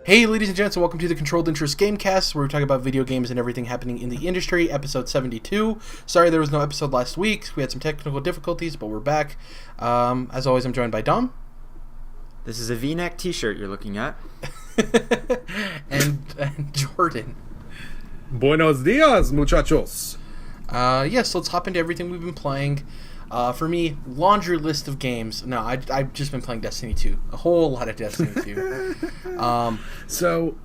Hey, ladies and gents, and welcome to the Controlled Interest Gamecast, where we talk about video games and everything happening in the industry, episode 72. Sorry there was no episode last week. We had some technical difficulties, but we're back. As always, I'm joined by Dom. This is a V-neck t-shirt you're looking at. and Jordan. Buenos dias, muchachos. Yes, let's hop into everything we've been playing. For me, laundry list of games. No, I've just been playing Destiny 2. A whole lot of Destiny 2. So,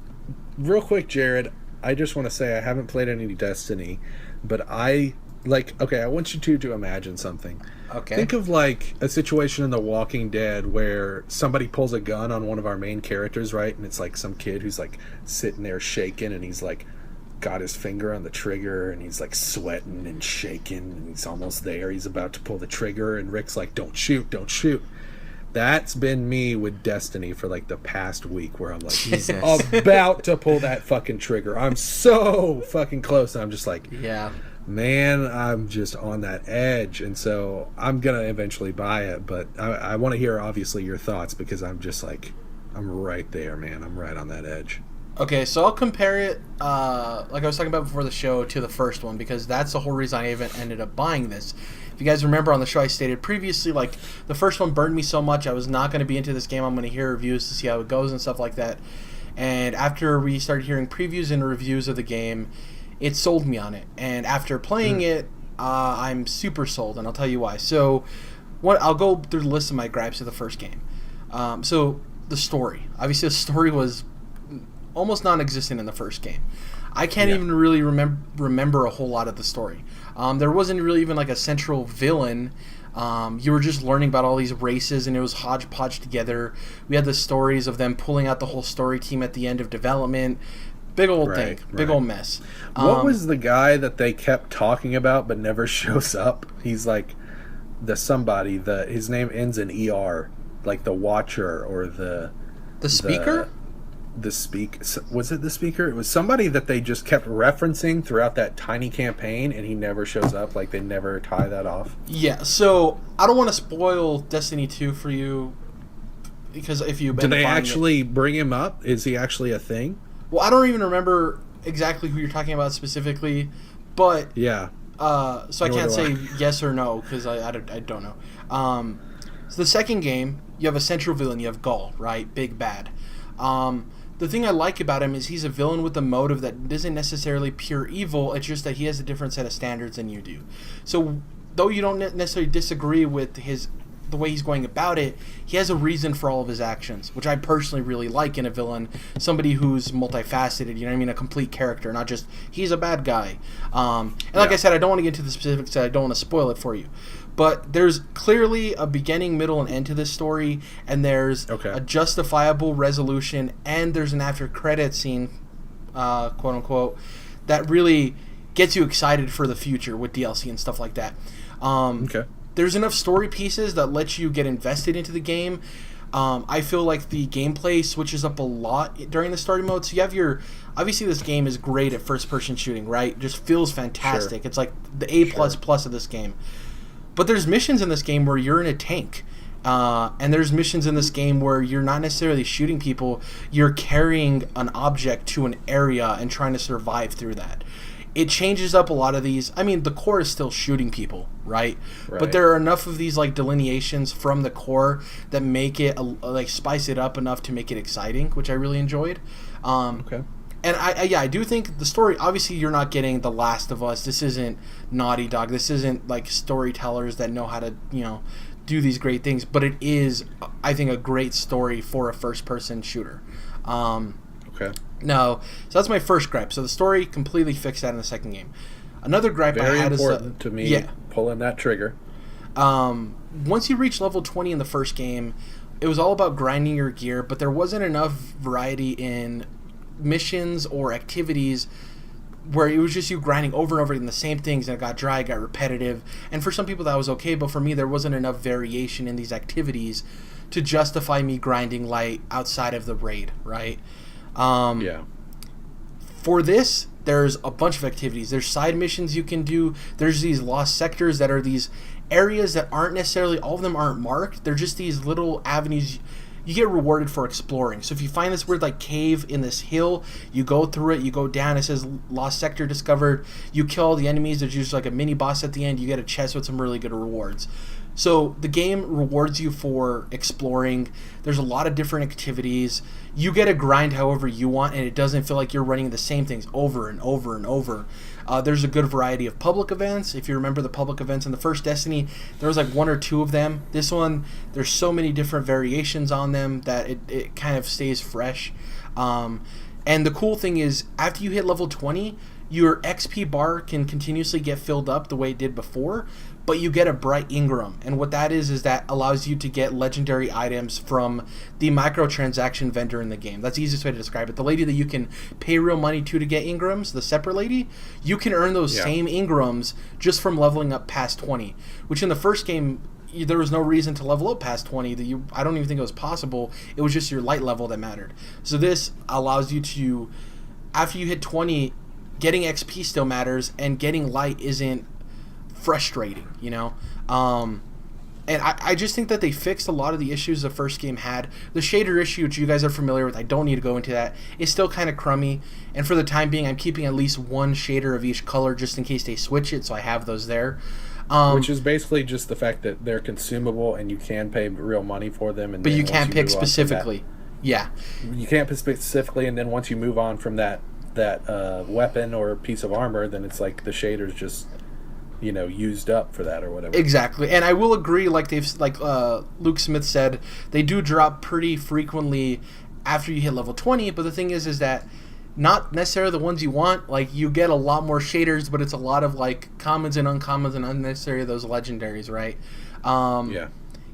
real quick, Jerrad, I just want to say I haven't played any Destiny, but I want you to imagine something. Okay. Think of like a situation in The Walking Dead where somebody pulls a gun on one of our main characters, right? And it's like some kid who's like sitting there shaking and he's like got his finger on the trigger and he's like sweating and shaking and he's almost there. He's about to pull the trigger and Rick's like, don't shoot. That's been me with Destiny for like the past week where I'm like about to pull that fucking trigger. I'm so fucking close and I'm just like, yeah, man, I'm just on that edge. And so I'm going to eventually buy it, but I want to hear obviously your thoughts because I'm just like, I'm right there, man. I'm right on that edge. Okay, so I'll compare it, like I was talking about before the show, to the first one, because that's the whole reason I even ended up buying this. If you guys remember on the show, I stated previously, like, the first one burned me so much, I was not going to be into this game. I'm going to hear reviews to see how it goes and stuff like that. And after we started hearing previews and reviews of the game, it sold me on it. And after playing it, I'm super sold, and I'll tell you why. So, I'll go through the list of my gripes of the first game. So, the story. Obviously, the story was almost non-existent in the first game. I can't even really remember a whole lot of the story. There wasn't really even like a central villain. You were just learning about all these races, and it was hodgepodge together. We had the stories of them pulling out the whole story team at the end of development. Big old thing. Big old mess. What was the guy that they kept talking about but never shows up? He's like his name ends in ER, like the Watcher or the Speaker? Was it the Speaker? It was somebody that they just kept referencing throughout that tiny campaign, and he never shows up. Like, they never tie that off. Yeah, so I don't want to spoil Destiny 2 for you, because if you've been... Did they actually bring him up? Is he actually a thing? Well, I don't even remember exactly who you're talking about specifically, but... Yeah. So I can't say yes or no, because I don't know. So the second game, you have a central villain. You have Gaul, right? Big bad. The thing I like about him is he's a villain with a motive that isn't necessarily pure evil. It's just that he has a different set of standards than you do. So though you don't necessarily disagree with the way he's going about it, he has a reason for all of his actions, which I personally really like in a villain. Somebody who's multifaceted, you know what I mean? A complete character, not just he's a bad guy. And like I said, I don't want to get into the specifics. I don't want to spoil it for you. But there's clearly a beginning, middle, and end to this story, and there's a justifiable resolution, and there's an after-credit scene, quote-unquote, that really gets you excited for the future with DLC and stuff like that. There's enough story pieces that let you get invested into the game. I feel like the gameplay switches up a lot during the story mode. So you have obviously this game is great at first-person shooting, right? Just feels fantastic. Sure. It's like the A++ of this game. But there's missions in this game where you're in a tank. And there's missions in this game where you're not necessarily shooting people. You're carrying an object to an area and trying to survive through that. It changes up a lot of these. I mean, the core is still shooting people, right? But there are enough of these like delineations from the core that make it like spice it up enough to make it exciting, which I really enjoyed. And I do think the story, obviously you're not getting The Last of Us. This isn't Naughty Dog. This isn't like storytellers that know how to, do these great things. But it is, I think, a great story for a first-person shooter. No, so that's my first gripe. So the story completely fixed that in the second game. Another gripe I had is... Very important to me, pulling that trigger. Once you reach level 20 in the first game, it was all about grinding your gear, but there wasn't enough variety in missions or activities where it was just you grinding over and over again the same things, and it got dry, it got repetitive. And for some people that was okay, but for me there wasn't enough variation in these activities to justify me grinding light outside of the raid, right? For this, there's a bunch of activities. There's side missions you can do. There's these lost sectors that are these areas that aren't necessarily, all of them aren't marked. They're just these little avenues you get rewarded for exploring. So if you find this weird like cave in this hill, you go through it, you go down, it says lost sector discovered, you kill all the enemies, there's usually like a mini boss at the end, you get a chest with some really good rewards. So the game rewards you for exploring. There's a lot of different activities. You get to grind however you want, and it doesn't feel like you're running the same things over and over and over. There's a good variety of public events. If you remember the public events in the first Destiny, there was like 1 or 2 of them. This one, there's so many different variations on them that it kind of stays fresh. And the cool thing is, after you hit level 20, your XP bar can continuously get filled up the way it did before, but you get a bright Ingram. And what that is that allows you to get legendary items from the microtransaction vendor in the game. That's the easiest way to describe it. The lady that you can pay real money to get Ingrams, the separate lady, you can earn those same Ingrams just from leveling up past 20, which in the first game, there was no reason to level up past 20. I don't even think it was possible. It was just your light level that mattered. So this allows you to, after you hit 20, getting XP still matters, and getting light isn't frustrating, you know? And I just think that they fixed a lot of the issues the first game had. The shader issue, which you guys are familiar with, I don't need to go into that, is still kind of crummy. And for the time being, I'm keeping at least 1 shader of each color just in case they switch it, so I have those there. Which is basically just the fact that they're consumable and you can pay real money for them. But you can't pick specifically. Yeah. You can't pick specifically, and then once you move on from that weapon or piece of armor, then it's like the shaders just, used up for that or whatever. Exactly. And I will agree, like Luke Smith said, they do drop pretty frequently after you hit level 20, but the thing is that not necessarily the ones you want. Like, you get a lot more shaders, but it's a lot of like commons and uncommons and unnecessary those legendaries, right?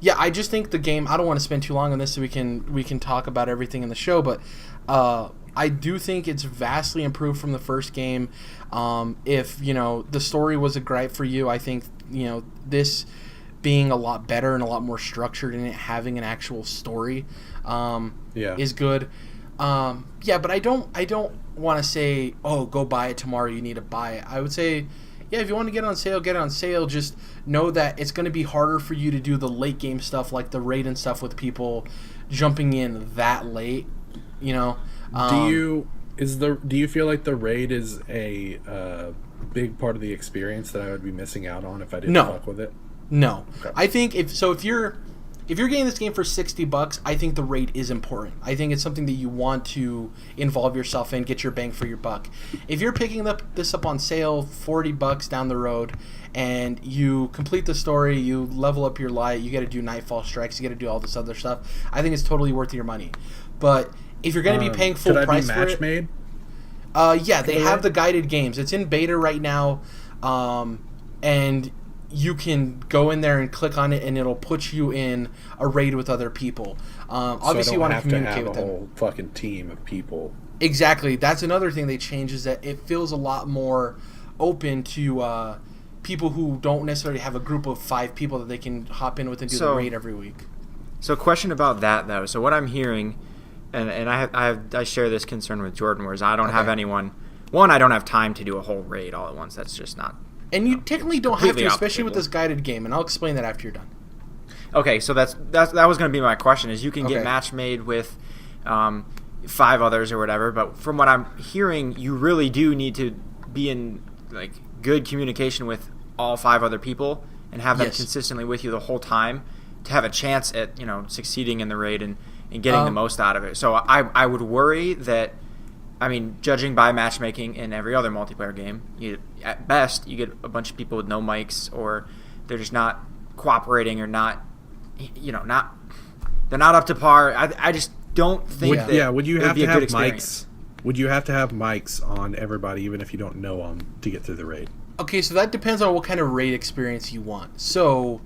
Yeah, I just think the game, I don't want to spend too long on this so we can talk about everything in the show, but I do think it's vastly improved from the first game. If, the story was a gripe for you, I think, this being a lot better and a lot more structured and it having an actual story is good. But I don't want to say, oh, go buy it tomorrow, you need to buy it. I would say, yeah, if you want to get it on sale, get it on sale. Just know that it's going to be harder for you to do the late game stuff, like the raid and stuff with people jumping in that late, Do you feel like the raid is a big part of the experience that I would be missing out on if I didn't fuck with it? No. Okay. I think if you're getting this game for $60, I think the raid is important. I think it's something that you want to involve yourself in, get your bang for your buck. If you're picking this up on sale, $40 down the road, and you complete the story, you level up your light, you got to do nightfall strikes, you got to do all this other stuff, I think it's totally worth your money. But if you're going to be paying full price for it, match made? They have the guided games. It's in beta right now, and you can go in there and click on it, and it'll put you in a raid with other people. Obviously, you want to communicate with them. A whole fucking team of people. Exactly. That's another thing they changed, is that it feels a lot more open to people who don't necessarily have a group of 5 people that they can hop in with and do the raid every week. So, question about that though. So, what I'm hearing, and I share this concern with Jordan, whereas I don't have anyone. One, I don't have time to do a whole raid all at once. That's just not. And you technically don't have to, especially with this guided game, and I'll explain that after you're done. Okay, so that was going to be my question, is you can get match made with 5 others or whatever, but from what I'm hearing, you really do need to be in like good communication with all 5 other people and have them consistently with you the whole time to have a chance at, succeeding in the raid and getting the most out of it. So I would worry that, judging by matchmaking in every other multiplayer game, at best, you get a bunch of people with no mics, or they're just not cooperating, or not, they're not up to par. I just don't think would you have to have mics? Would you have to have mics on everybody, even if you don't know them, to get through the raid? Okay, so that depends on what kind of raid experience you want. So,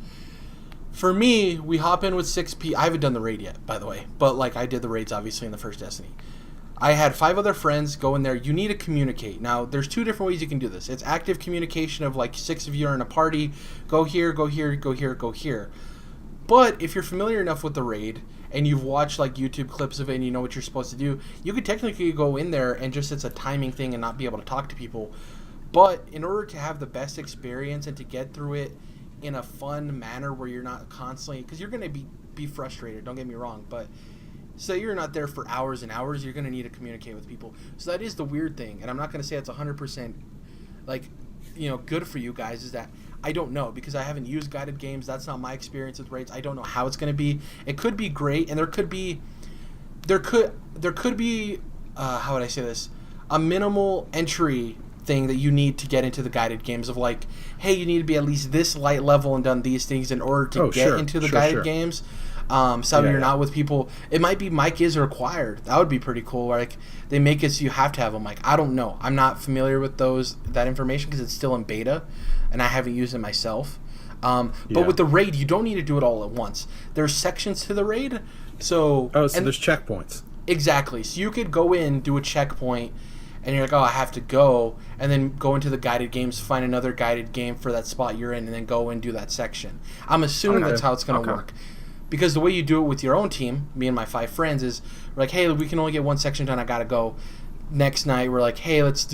for me, we hop in with 6 people. I haven't done the raid yet, by the way, but I did the raids obviously in the first Destiny. I had 5 other friends go in there. You need to communicate. Now, there's 2 different ways you can do this. It's active communication of 6 of you are in a party. Go here, go here, go here, go here. But if you're familiar enough with the raid and you've watched YouTube clips of it and you know what you're supposed to do, you could technically go in there and just, it's a timing thing and not be able to talk to people. But in order to have the best experience and to get through it in a fun manner where you're not constantly, because you're going to be frustrated, don't get me wrong, but So you're not there for hours and hours. You're going to need to communicate with people. So that is the weird thing, and I'm not going to say it's 100% like, good for you guys. Is that I don't know because I haven't used guided games. That's not my experience with raids. I don't know how it's going to be. It could be great, and there could be how would I say this? A minimal entry thing that you need to get into the guided games of like, hey, you need to be at least this light level and done these things in order to get into the guided games. You're not with people. It might be mic is required. That would be pretty cool. Like they make it so you have to have a mic. I don't know. I'm not familiar with that information because it's still in beta, and I haven't used it myself. But with the raid, you don't need to do it all at once. There's sections to the raid, so there's checkpoints. Exactly. So you could go in, do a checkpoint, and you're like, oh, I have to go, and then go into the guided games, find another guided game for that spot you're in, and then go and do that section. I'm assuming that's how it's going to work. Because the way you do it with your own team, me and my 5 friends, is we're like, hey, we can only get one section done, I got to go. Next night, we're like, hey, let's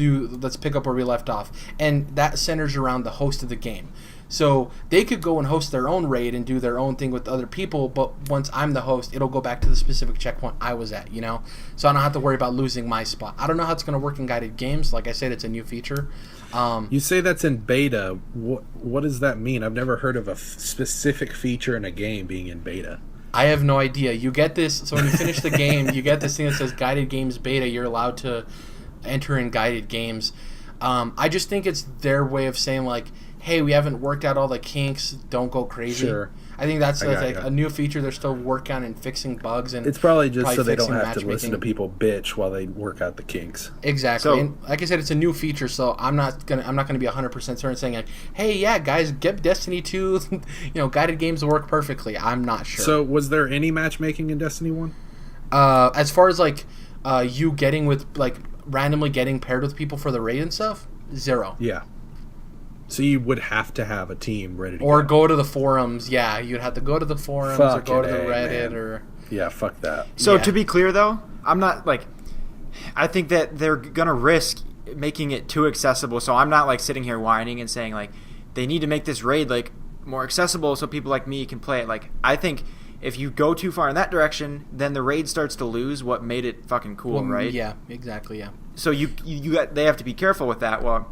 pick up where we left off. And that centers around the host of the game. So they could go and host their own raid and do their own thing with other people, but once I'm the host, it'll go back to the specific checkpoint I was at, So I don't have to worry about losing my spot. I don't know how it's going to work in guided games. Like I said, it's a new feature. You say that's in beta. What does that mean? I've never heard of a specific feature in a game being in beta. I have no idea. You get this, so when you finish the game, you get this thing that says Guided Games Beta. You're allowed to enter in guided games. I just think it's their way of saying, like, hey, we haven't worked out all the kinks, don't go crazy. Sure. I think that's like a new feature they're still working on and fixing bugs. And it's probably just so they don't have to listen to people bitch while they work out the kinks. Exactly. So, and like I said, it's a new feature, so I'm not gonna be 100% certain saying like, hey, yeah, guys, get Destiny 2. Guided games work perfectly. I'm not sure. So was there any matchmaking in Destiny 1? As far as like you getting with like randomly getting paired with people for the raid and stuff, 0. Yeah. So you would have to have a team ready to or go to the forums. Yeah, you'd have to go to the forums or go to the Reddit or... Yeah, fuck that. So to be clear, though, I'm not, like... I think that they're going to risk making it too accessible, so I'm not, like, sitting here whining and saying, like, they need to make this raid, like, more accessible so people like me can play it. Like, I think if you go too far in that direction, then the raid starts to lose what made it fucking cool, right? Yeah, exactly, yeah. So they have to be careful with that. Well...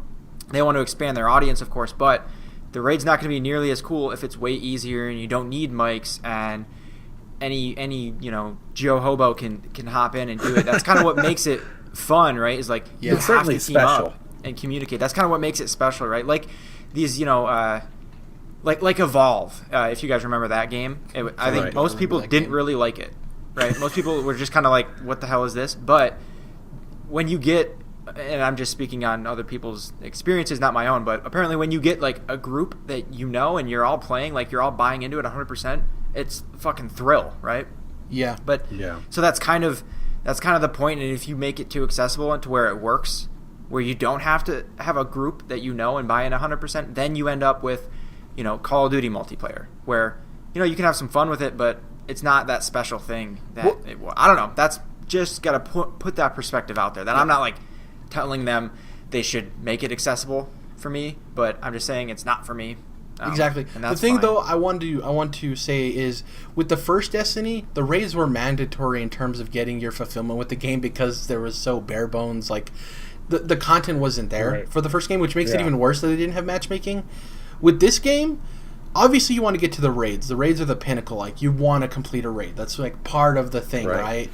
They want to expand their audience, of course, but the raid's not going to be nearly as cool if it's way easier and you don't need mics and any Joe Hobo can hop in and do it. That's kind of what makes it fun, right? Is like you have to team up and communicate. That's kind of what makes it special, right? Like these, like Evolve. If you guys remember that game, I think most people didn't really like it, right? Most people were just kind of like, "What the hell is this?" But when you get and I'm just speaking on other people's experiences, not my own, but apparently when you get like a group that and you're all playing, like you're all buying into it 100%, it's fucking thrill, right? Yeah. But so that's kind of the point. And if you make it too accessible and to where it works, where you don't have to have a group that and buy in 100%, then you end up with, Call of Duty multiplayer, where you can have some fun with it, but it's not that special thing that I don't know. That's just got to put that perspective out there. That I'm not like telling them they should make it accessible for me, but I'm just saying it's not for me. Exactly. The thing, though, I want to say is with the first Destiny, the raids were mandatory in terms of getting your fulfillment with the game because there was so bare bones. Like the content wasn't there for the first game, which makes it even worse that they didn't have matchmaking. With this game, obviously you want to get to the raids. The raids are the pinnacle. Like you want to complete a raid. That's like part of the thing, right?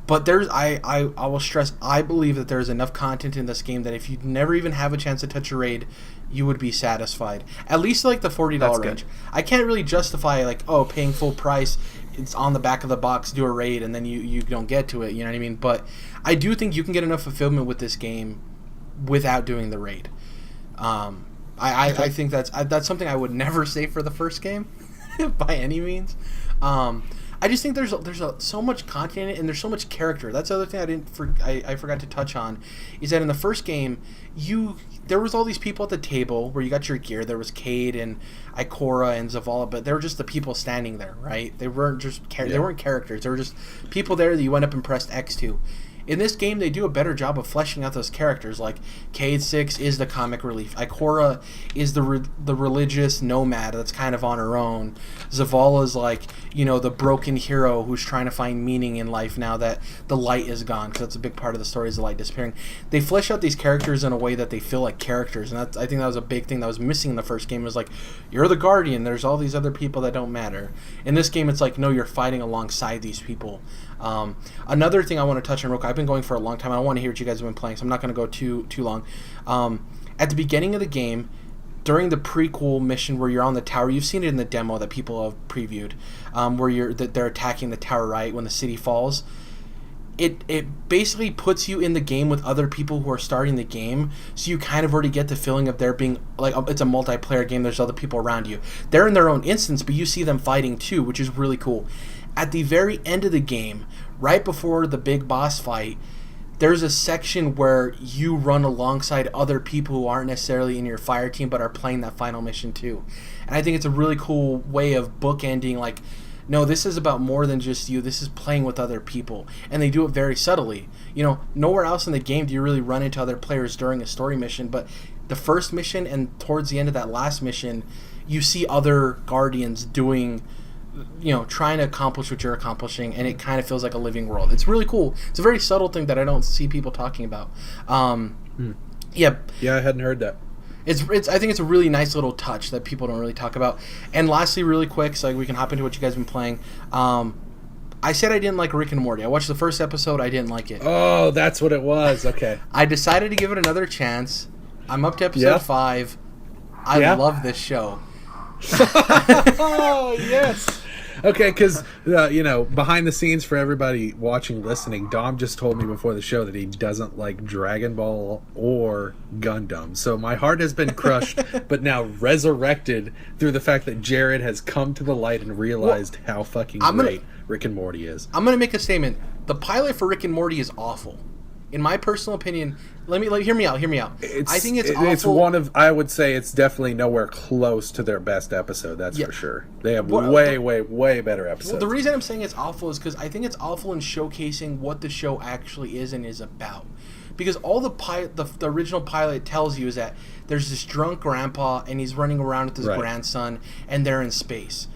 But I will stress, I believe that there's enough content in this game that if you never even have a chance to touch a raid, you would be satisfied. At least like the $40 range. I can't really justify like, paying full price, it's on the back of the box, do a raid, and then you don't get to it, you know what I mean? But I do think you can get enough fulfillment with this game without doing the raid. I think that's something I would never say for the first game by any means. I just think there's so much content in it, and there's so much character. That's the other thing I forgot to touch on, is that in the first game, there was all these people at the table where you got your gear. There was Cade and Ikora and Zavala, but they were just the people standing there, right? They weren't just they weren't characters. They were just people there that you went up and pressed X to. In this game, they do a better job of fleshing out those characters. Like, Cade 6 is the comic relief. Ikora is the religious nomad that's kind of on her own. Zavala's like, the broken hero who's trying to find meaning in life now that the light is gone, because that's a big part of the story, is the light disappearing. They flesh out these characters in a way that they feel like characters, and I think that was a big thing that was missing in the first game. It was like, you're the Guardian, there's all these other people that don't matter. In this game, it's like, no, you're fighting alongside these people. Another thing I want to touch on real quick, I've been going for a long time. I don't want to hear what you guys have been playing, so I'm not going to go too long. At the beginning of the game, during the prequel mission where you're on the tower, you've seen it in the demo that people have previewed, where they're attacking the tower, right, when the city falls. It basically puts you in the game with other people who are starting the game, so you kind of already get the feeling of there being, like, it's a multiplayer game, there's other people around you. They're in their own instance, but you see them fighting too, which is really cool. At the very end of the game, right before the big boss fight, there's a section where you run alongside other people who aren't necessarily in your fire team but are playing that final mission too. And I think it's a really cool way of bookending, like, no, this is about more than just you. This is playing with other people. And they do it very subtly. Nowhere else in the game do you really run into other players during a story mission, but the first mission and towards the end of that last mission, you see other Guardians doing, trying to accomplish what you're accomplishing, and it kind of feels like a living world. It's really cool. It's a very subtle thing that I don't see people talking about. Yeah, I hadn't heard that. It's I think it's a really nice little touch that people don't really talk about. And lastly, really quick, so we can hop into what you guys have been playing. I said I didn't like Rick and Morty. I watched the first episode. I didn't like it. Oh, that's what it was. Okay. I decided to give it another chance. I'm up to episode 5. I love this show. Oh, yes. Okay, because, behind the scenes for everybody watching, listening, Dom just told me before the show that he doesn't like Dragon Ball or Gundam. So my heart has been crushed, but now resurrected through the fact that Jerrad has come to the light and realized how fucking great Rick and Morty is. I'm going to make a statement. The pilot for Rick and Morty is awful. In my personal opinion, hear me out. I think it's awful. It's I would say it's definitely nowhere close to their best episode, that's for sure. They have way better episodes. Well, the reason I'm saying it's awful is because I think it's awful in showcasing what the show actually is and is about. Because all the original pilot tells you is that there's this drunk grandpa and he's running around with his grandson and they're in space.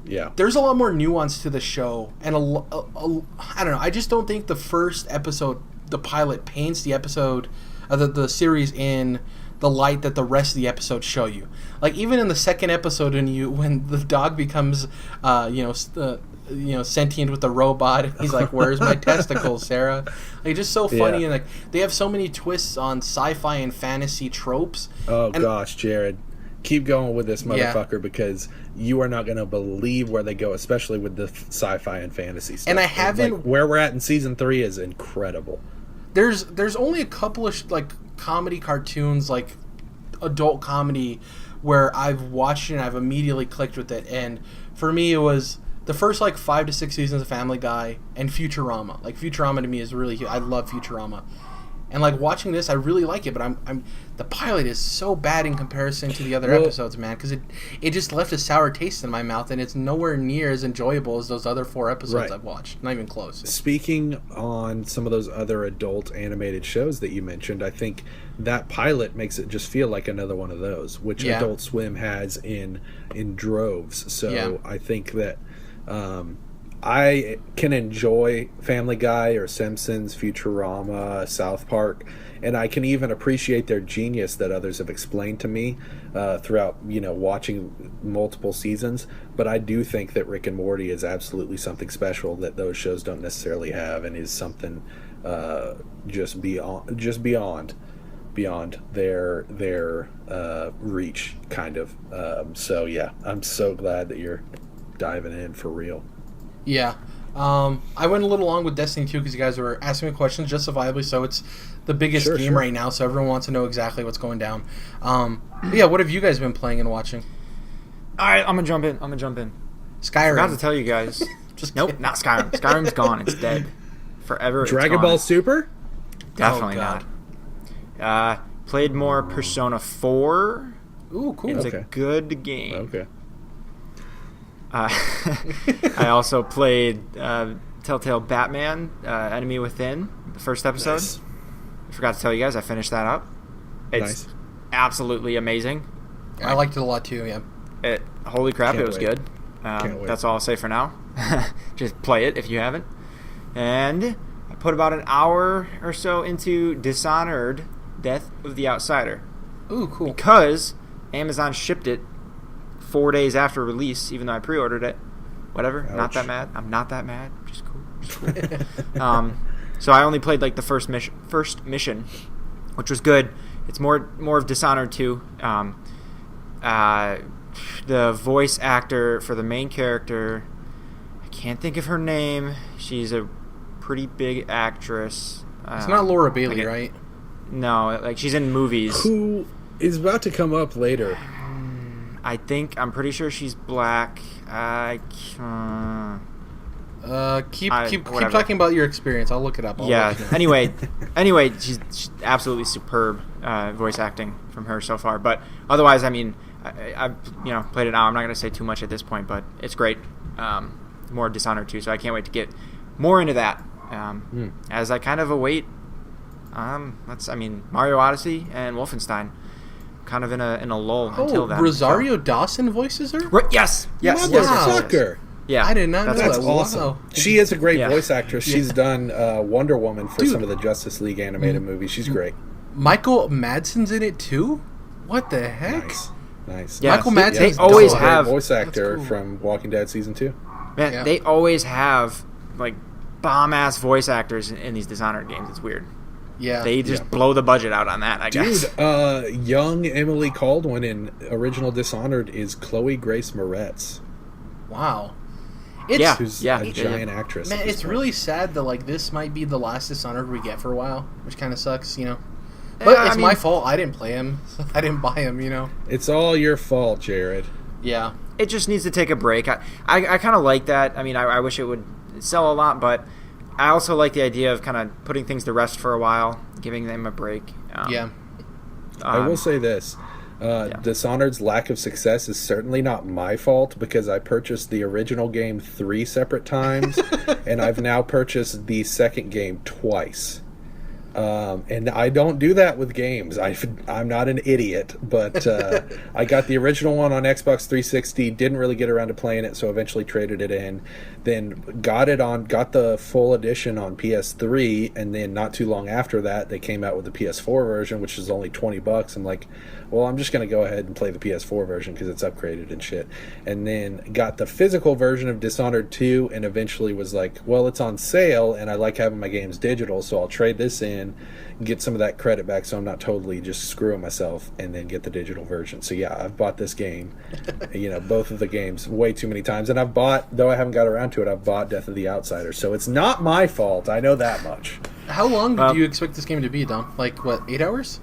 Yeah. There's a lot more nuance to the show, and I don't know. I just don't think the first episode, the pilot, paints the episode, the series in the light that the rest of the episodes show you. Like, even in the second episode, when the dog becomes, sentient with the robot, and he's like, "Where's my testicles, Sarah?" Like, just so funny, and like they have so many twists on sci-fi and fantasy tropes. Oh gosh, Jerrad. Keep going with this motherfucker because you are not going to believe where they go, especially with the sci-fi and fantasy stuff. And I haven't... where we're at in season 3 is incredible. There's only a couple of comedy cartoons, like adult comedy, where I've watched it and I've immediately clicked with it. And for me, it was the first 5 to 6 seasons of Family Guy and Futurama. Like, Futurama to me is really... I love Futurama. And watching this, I really like it, but I'm the pilot is so bad in comparison to the other episodes, man, because it just left a sour taste in my mouth, and it's nowhere near as enjoyable as those other 4 episodes I've watched. Not even close. Speaking on some of those other adult animated shows that you mentioned, I think that pilot makes it just feel like another one of those, which Adult Swim has in droves. So I think that I can enjoy Family Guy or Simpsons, Futurama, South Park, and I can even appreciate their genius that others have explained to me throughout, watching multiple seasons. But I do think that Rick and Morty is absolutely something special that those shows don't necessarily have, and is something just beyond their reach, kind of. So yeah, I'm so glad that you're diving in for real. Yeah. I went a little long with Destiny 2 because you guys were asking me questions justifiably, so it's the biggest game right now, so everyone wants to know exactly what's going down. What have you guys been playing and watching? Alright, I'm gonna jump in. Skyrim. I forgot to tell you guys. Nope, not Skyrim. Skyrim's gone. It's dead. Forever. Dragon Ball Super? Definitely not. Played more Persona 4. Ooh, cool. It's a good game. Okay. I also played, to Telltale Batman, Enemy Within, the first episode. Nice. I forgot to tell you guys, I finished that up. It's absolutely amazing. I liked it a lot too, yeah. Holy crap, Can't it was wait. good. That's all I'll say for now. Just play it if you haven't. And I put about an hour or so into Dishonored, Death of the Outsider. Ooh, cool. Because Amazon shipped it 4 days after release, even though I pre-ordered it. Whatever. Ouch. Not that mad. I'm not that mad. Just cool. So I only played like the first mission, which was good. It's more of Dishonored 2. The voice actor for the main character, I can't think of her name. She's a pretty big actress. It's not Laura Bailey, right? No, like she's in movies. Who is about to come up later? I'm pretty sure she's black. Keep whatever. talking about your experience. I'll look it up. I'll Yeah. let you know. Anyway, she's absolutely superb voice acting from her so far. But otherwise, I mean, I've played it now. I'm not going to say too much at this point, but it's great. More Dishonored 2, so I can't wait to get more into that. As I kind of await, Mario Odyssey and Wolfenstein. Kind of in a lull until then. Rosario Dawson voices her? Yes. Motherfucker. Yeah, I did not know That's that. awesome. Wow. She is a great Yeah. voice actress. She's done Wonder Woman for Dude. some of the Justice League animated movies. She's great. Michael Madsen's in it too? What the heck? Nice. Yeah, Michael they Madsen's always dope. have voice actor cool. from Walking Dead season 2. Man, Yeah. they always have like bomb ass voice actors in these Dishonored games. It's weird. Yeah. They just blow the budget out on that, I guess. Dude, young Emily Caldwin in original Dishonored is Chloe Grace Moretz, Wow. Yeah. who's Yeah. a giant actress. Man, at this it's point. really sad that like this might be the last Dishonored we get for a while, which kind of sucks, But Yeah, it's I my mean- fault. I didn't play him. I didn't buy him. It's all your fault, Jerrad. Yeah. It just needs to take a break. I kind of like that. I mean, I wish it would sell a lot, but I also like the idea of kind of putting things to rest for a while, giving them a break. Yeah. I will say this. Dishonored's lack of success is certainly not my fault because I purchased the original game 3 separate times and I've now purchased the second game twice. And I don't do that with games. I'm not an idiot, but I got the original one on Xbox 360, didn't really get around to playing it, so eventually traded it in. Then got the full edition on PS3, and then not too long after that, they came out with the PS4 version, which is only $20. I'm like, well, I'm just going to go ahead and play the PS4 version because it's upgraded and shit. And then got the physical version of Dishonored 2 and eventually was like, well, it's on sale and I like having my games digital, so I'll trade this in, get some of that credit back so I'm not totally just screwing myself, and then get the digital version. So yeah, I've bought this game, both of the games way too many times. And though I haven't got around to it, I've bought Death of the Outsider. So it's not my fault. I know that much. How long do you expect this game to be, Dom? Like, what, 8 hours?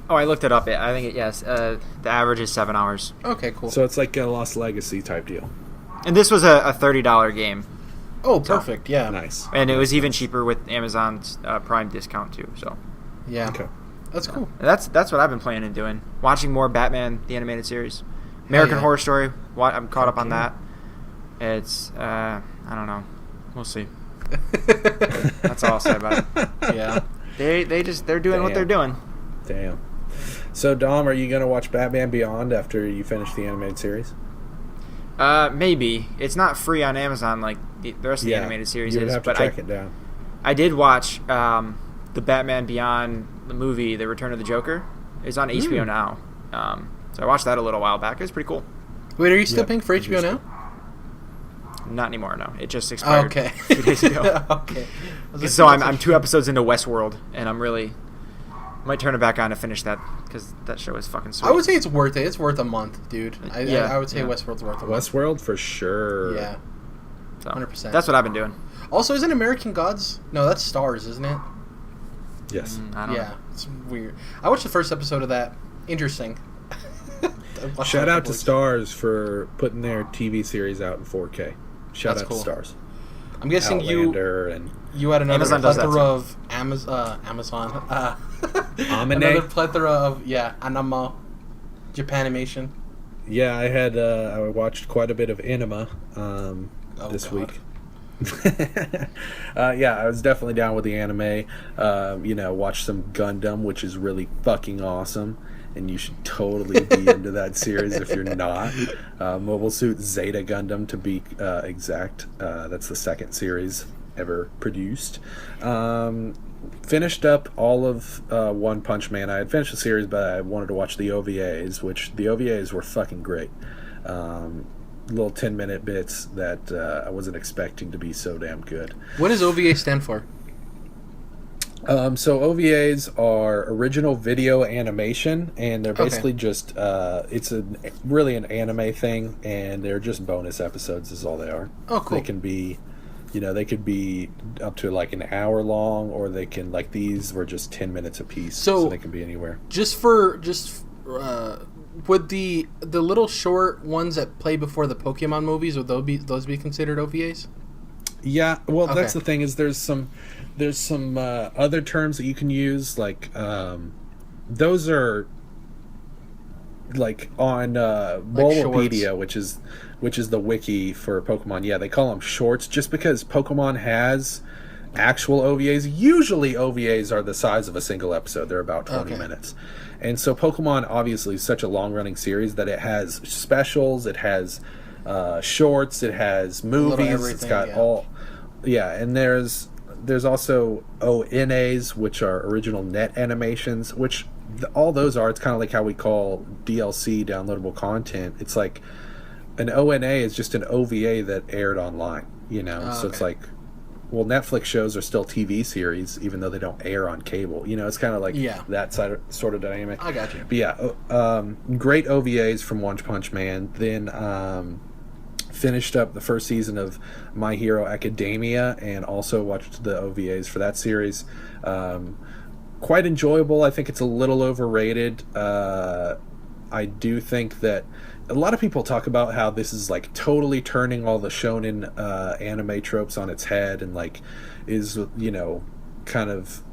Oh, I looked it up. I think the average is 7 hours. Okay, cool. So it's like a Lost Legacy type deal. And this was a $30 game. Oh, perfect. Yeah. Nice. And it was even cheaper with Amazon's Prime discount too. So Yeah. Okay. That's cool. that's what I've been playing and doing. Watching more Batman the animated series, American yeah. Horror Story. I'm caught up on that. It's I don't know. We'll see. That's all I'll say about it. Yeah. They're doing what they're doing. Damn. So Dom, are you gonna watch Batman Beyond after you finish the animated series? Maybe it's not free on Amazon like the rest of the animated series you would is. have to But track it down. I did watch the Batman Beyond the movie, The Return of the Joker. It's on HBO now. So I watched that a little while back. It was pretty cool. Wait, are you still paying for HBO now? Not anymore, no. It just expired Okay. a few days ago. Okay. So I'm 2 episodes into Westworld, and I'm really might turn it back on to finish that because that show is fucking sweet. I would say it's worth it. It's worth a month, dude. I would say yeah. Westworld's worth a month. Westworld for sure. Yeah. So, 100%. That's what I've been doing. Also, isn't American Gods? No, that's Stars, isn't it? Yes. I don't know. Yeah. It's weird. I watched the first episode of that. Interesting. Shout out to Stars for putting their TV series out in 4K. Shout That's out cool. to Stars. I'm guessing Outlander and you had another Amazon does that plethora too. of Amazon. Amine? Another plethora of anime, Japanimation. yeah, I watched quite a bit of Anima this God. week. Yeah, I was definitely down with the anime. Watch some Gundam, which is really fucking awesome, and you should totally be into that series if you're not. Mobile Suit Zeta Gundam, to be exact. That's the second series ever produced. Finished up all of One Punch Man. I had finished the series, but I wanted to watch the OVAs, which the OVAs were fucking great. Little 10-minute bits that I wasn't expecting to be so damn good. What does OVA stand for? So OVAs are original video animation, and they're basically just it's really an anime thing, and they're just bonus episodes is all they are. Oh, cool. They can be, they could be up to like an hour long, or they can, like, these were just 10 minutes a piece, so they can be anywhere. Would the little short ones that play before the Pokemon movies, would those be considered OVAs? Yeah, well, that's the thing, is there's some other terms that you can use, like those are like on Bulbapedia, which is the wiki for Pokemon. Yeah, they call them shorts just because Pokemon has actual OVAs. Usually OVAs are the size of a single episode. They're about 20 minutes. And so Pokemon obviously is such a long-running series that it has specials, it has shorts, it has movies, it's got all... Yeah, and there's also ONAs, which are original net animations, which all those are, it's kind of like how we call DLC, downloadable content. It's like an ONA is just an OVA that aired online, so it's like, well, Netflix shows are still TV series, even though they don't air on cable. It's kind of like that sort of dynamic. I got you. But yeah, great OVAs from One Punch Man. Then finished up the first season of My Hero Academia, and also watched the OVAs for that series. Quite enjoyable. I think it's a little overrated. I do think that a lot of people talk about how this is like totally turning all the shonen anime tropes on its head, and like is kind of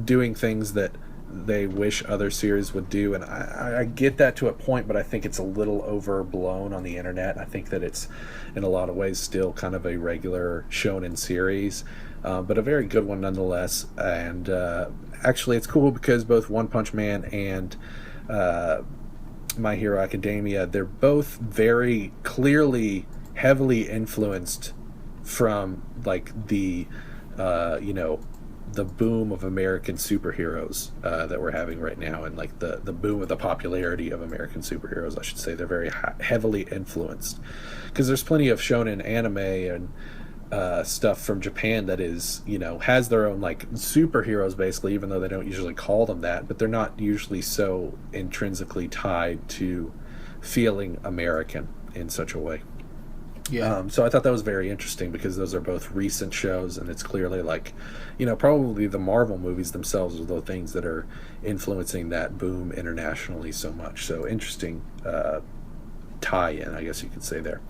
doing things that they wish other series would do, and I get that to a point, but I think it's a little overblown on the internet. I think that it's in a lot of ways still kind of a regular shonen series, but a very good one nonetheless. And actually it's cool because both One Punch Man and My Hero Academia, they're both very clearly heavily influenced from like the the boom of American superheroes that we're having right now, and like the boom of the popularity of American superheroes, I should say. They're very heavily influenced, because there's plenty of shonen anime and stuff from Japan that is, has their own like superheroes basically, even though they don't usually call them that, but they're not usually so intrinsically tied to feeling American in such a way. Yeah. So I thought that was very interesting, because those are both recent shows, and it's clearly like, probably the Marvel movies themselves are the things that are influencing that boom internationally so much. So interesting tie-in, I guess you could say there.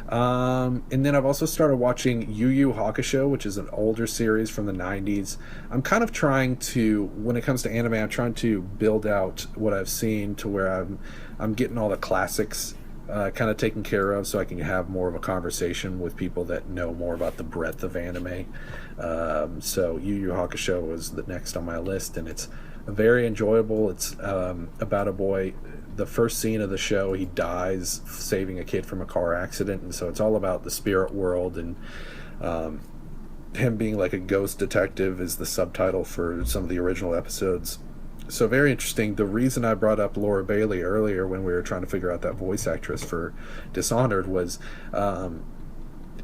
And then I've also started watching Yu Yu Hakusho, which is an older series from the 90s. I'm kind of trying to, when it comes to anime, I'm trying to build out what I've seen to where I'm getting all the classics kind of taken care of, so I can have more of a conversation with people that know more about the breadth of anime. So Yu Yu Hakusho was the next on my list, and it's very enjoyable. It's about a boy. The first scene of the show, he dies saving a kid from a car accident, and so it's all about the spirit world, and him being like a ghost detective is the subtitle for some of the original episodes. So very interesting. The reason I brought up Laura Bailey earlier when we were trying to figure out that voice actress for Dishonored was,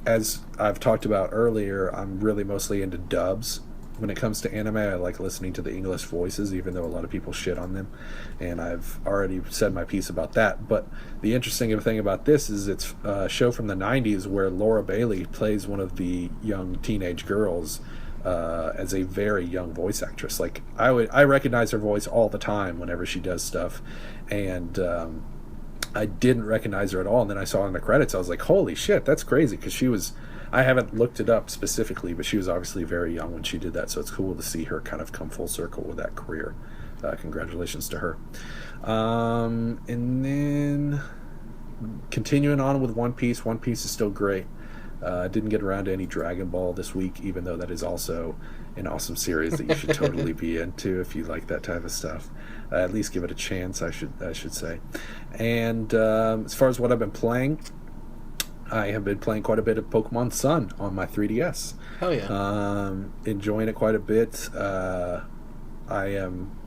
as I've talked about earlier, I'm really mostly into dubs. When it comes to anime, I like listening to the English voices, even though a lot of people shit on them, and I've already said my piece about that. But the interesting thing about this is it's a show from the 90s where Laura Bailey plays one of the young teenage girls as a very young voice actress. Like I recognize her voice all the time whenever she does stuff, and I didn't recognize her at all. And then I saw her in the credits. I was like, holy shit, that's crazy, because she was, I haven't looked it up specifically, but she was obviously very young when she did that. So it's cool to see her kind of come full circle with that career. Congratulations to her. And then continuing on with One Piece. One Piece is still great. Didn't get around to any Dragon Ball this week, even though that is also an awesome series that you should totally be into if you like that type of stuff. At least give it a chance, I should say. And as far as what I've been playing, I have been playing quite a bit of Pokemon Sun on my 3DS. Hell yeah. Enjoying it quite a bit. I am,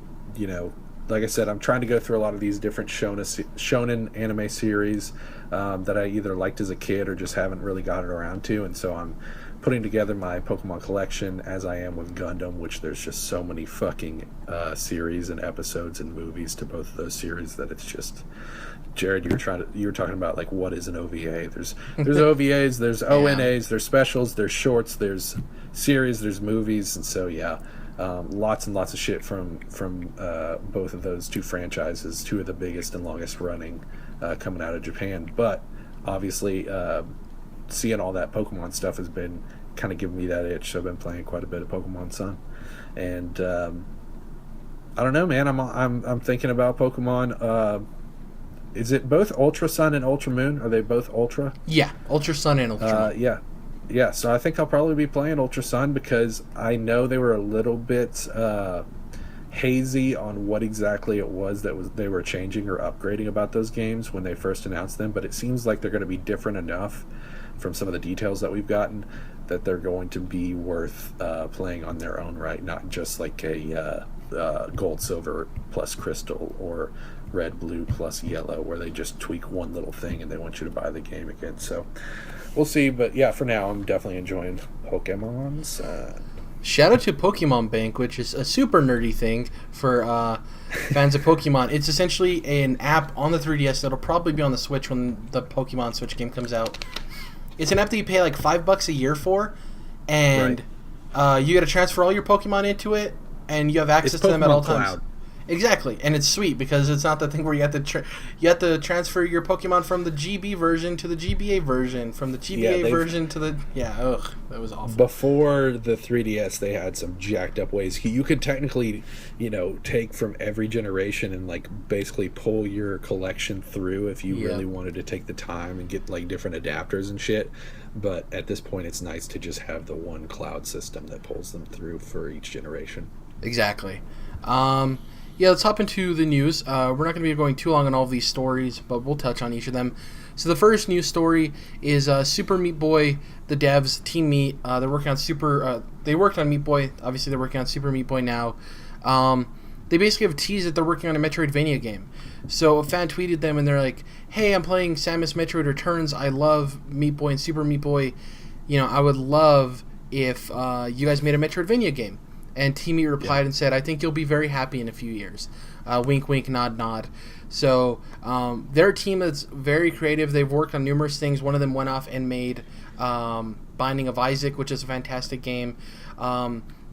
like I said, I'm trying to go through a lot of these different shonen anime series that I either liked as a kid or just haven't really gotten around to, and so I'm putting together my Pokemon collection as I am with Gundam, which there's just so many fucking series and episodes and movies to both of those series that it's just... Jerrad, you were talking about like what is an OVA? There's OVAs, there's ONAs, there's specials, there's shorts, there's series, there's movies, and so yeah. Lots and lots of shit from both of those two franchises, two of the biggest and longest running coming out of Japan. But obviously, seeing all that Pokemon stuff has been kind of giving me that itch. So I've been playing quite a bit of Pokemon Sun, and I don't know, man. I'm thinking about Pokemon. Is it both Ultra Sun and Ultra Moon? Are they both Ultra? Yeah, Ultra Sun and Ultra Moon. Yeah, so I think I'll probably be playing Ultra Sun because I know they were a little bit hazy on what exactly it was they were changing or upgrading about those games when they first announced them, but it seems like they're going to be different enough from some of the details that we've gotten that they're going to be worth playing on their own right, not just like a gold, silver plus crystal or red, blue plus yellow where they just tweak one little thing and they want you to buy the game again. So we'll see, but yeah, for now I'm definitely enjoying Pokemon Sun. Shout out to Pokemon Bank, which is a super nerdy thing for fans of Pokemon. It's essentially an app on the 3DS that'll probably be on the Switch when the Pokemon Switch game comes out. It's an app that you pay like $5 a year for, and you got to transfer all your Pokemon into it, and you have access to them at all times. Cloud. Exactly, and it's sweet because it's not the thing where you have to transfer your Pokemon from the GB version to the GBA version, from the GBA version to the that was awful. Before the 3DS, they had some jacked up ways you could technically, take from every generation and like basically pull your collection through if you really wanted to take the time and get like different adapters and shit. But at this point, it's nice to just have the one cloud system that pulls them through for each generation. Exactly. Yeah, let's hop into the news. We're not going to be going too long on all of these stories, but we'll touch on each of them. So the first news story is Super Meat Boy, the devs, Team Meat. They're working on they worked on Meat Boy. Obviously, they're working on Super Meat Boy now. They basically have teased that they're working on a Metroidvania game. So a fan tweeted them, and they're like, "Hey, I'm playing Samus Metroid Returns. I love Meat Boy and Super Meat Boy. I would love if you guys made a Metroidvania game." And Team Meat replied and said, "I think you'll be very happy in a few years." Wink, wink, nod, nod. So they're a team that's very creative. They've worked on numerous things. One of them went off and made Binding of Isaac, which is a fantastic game.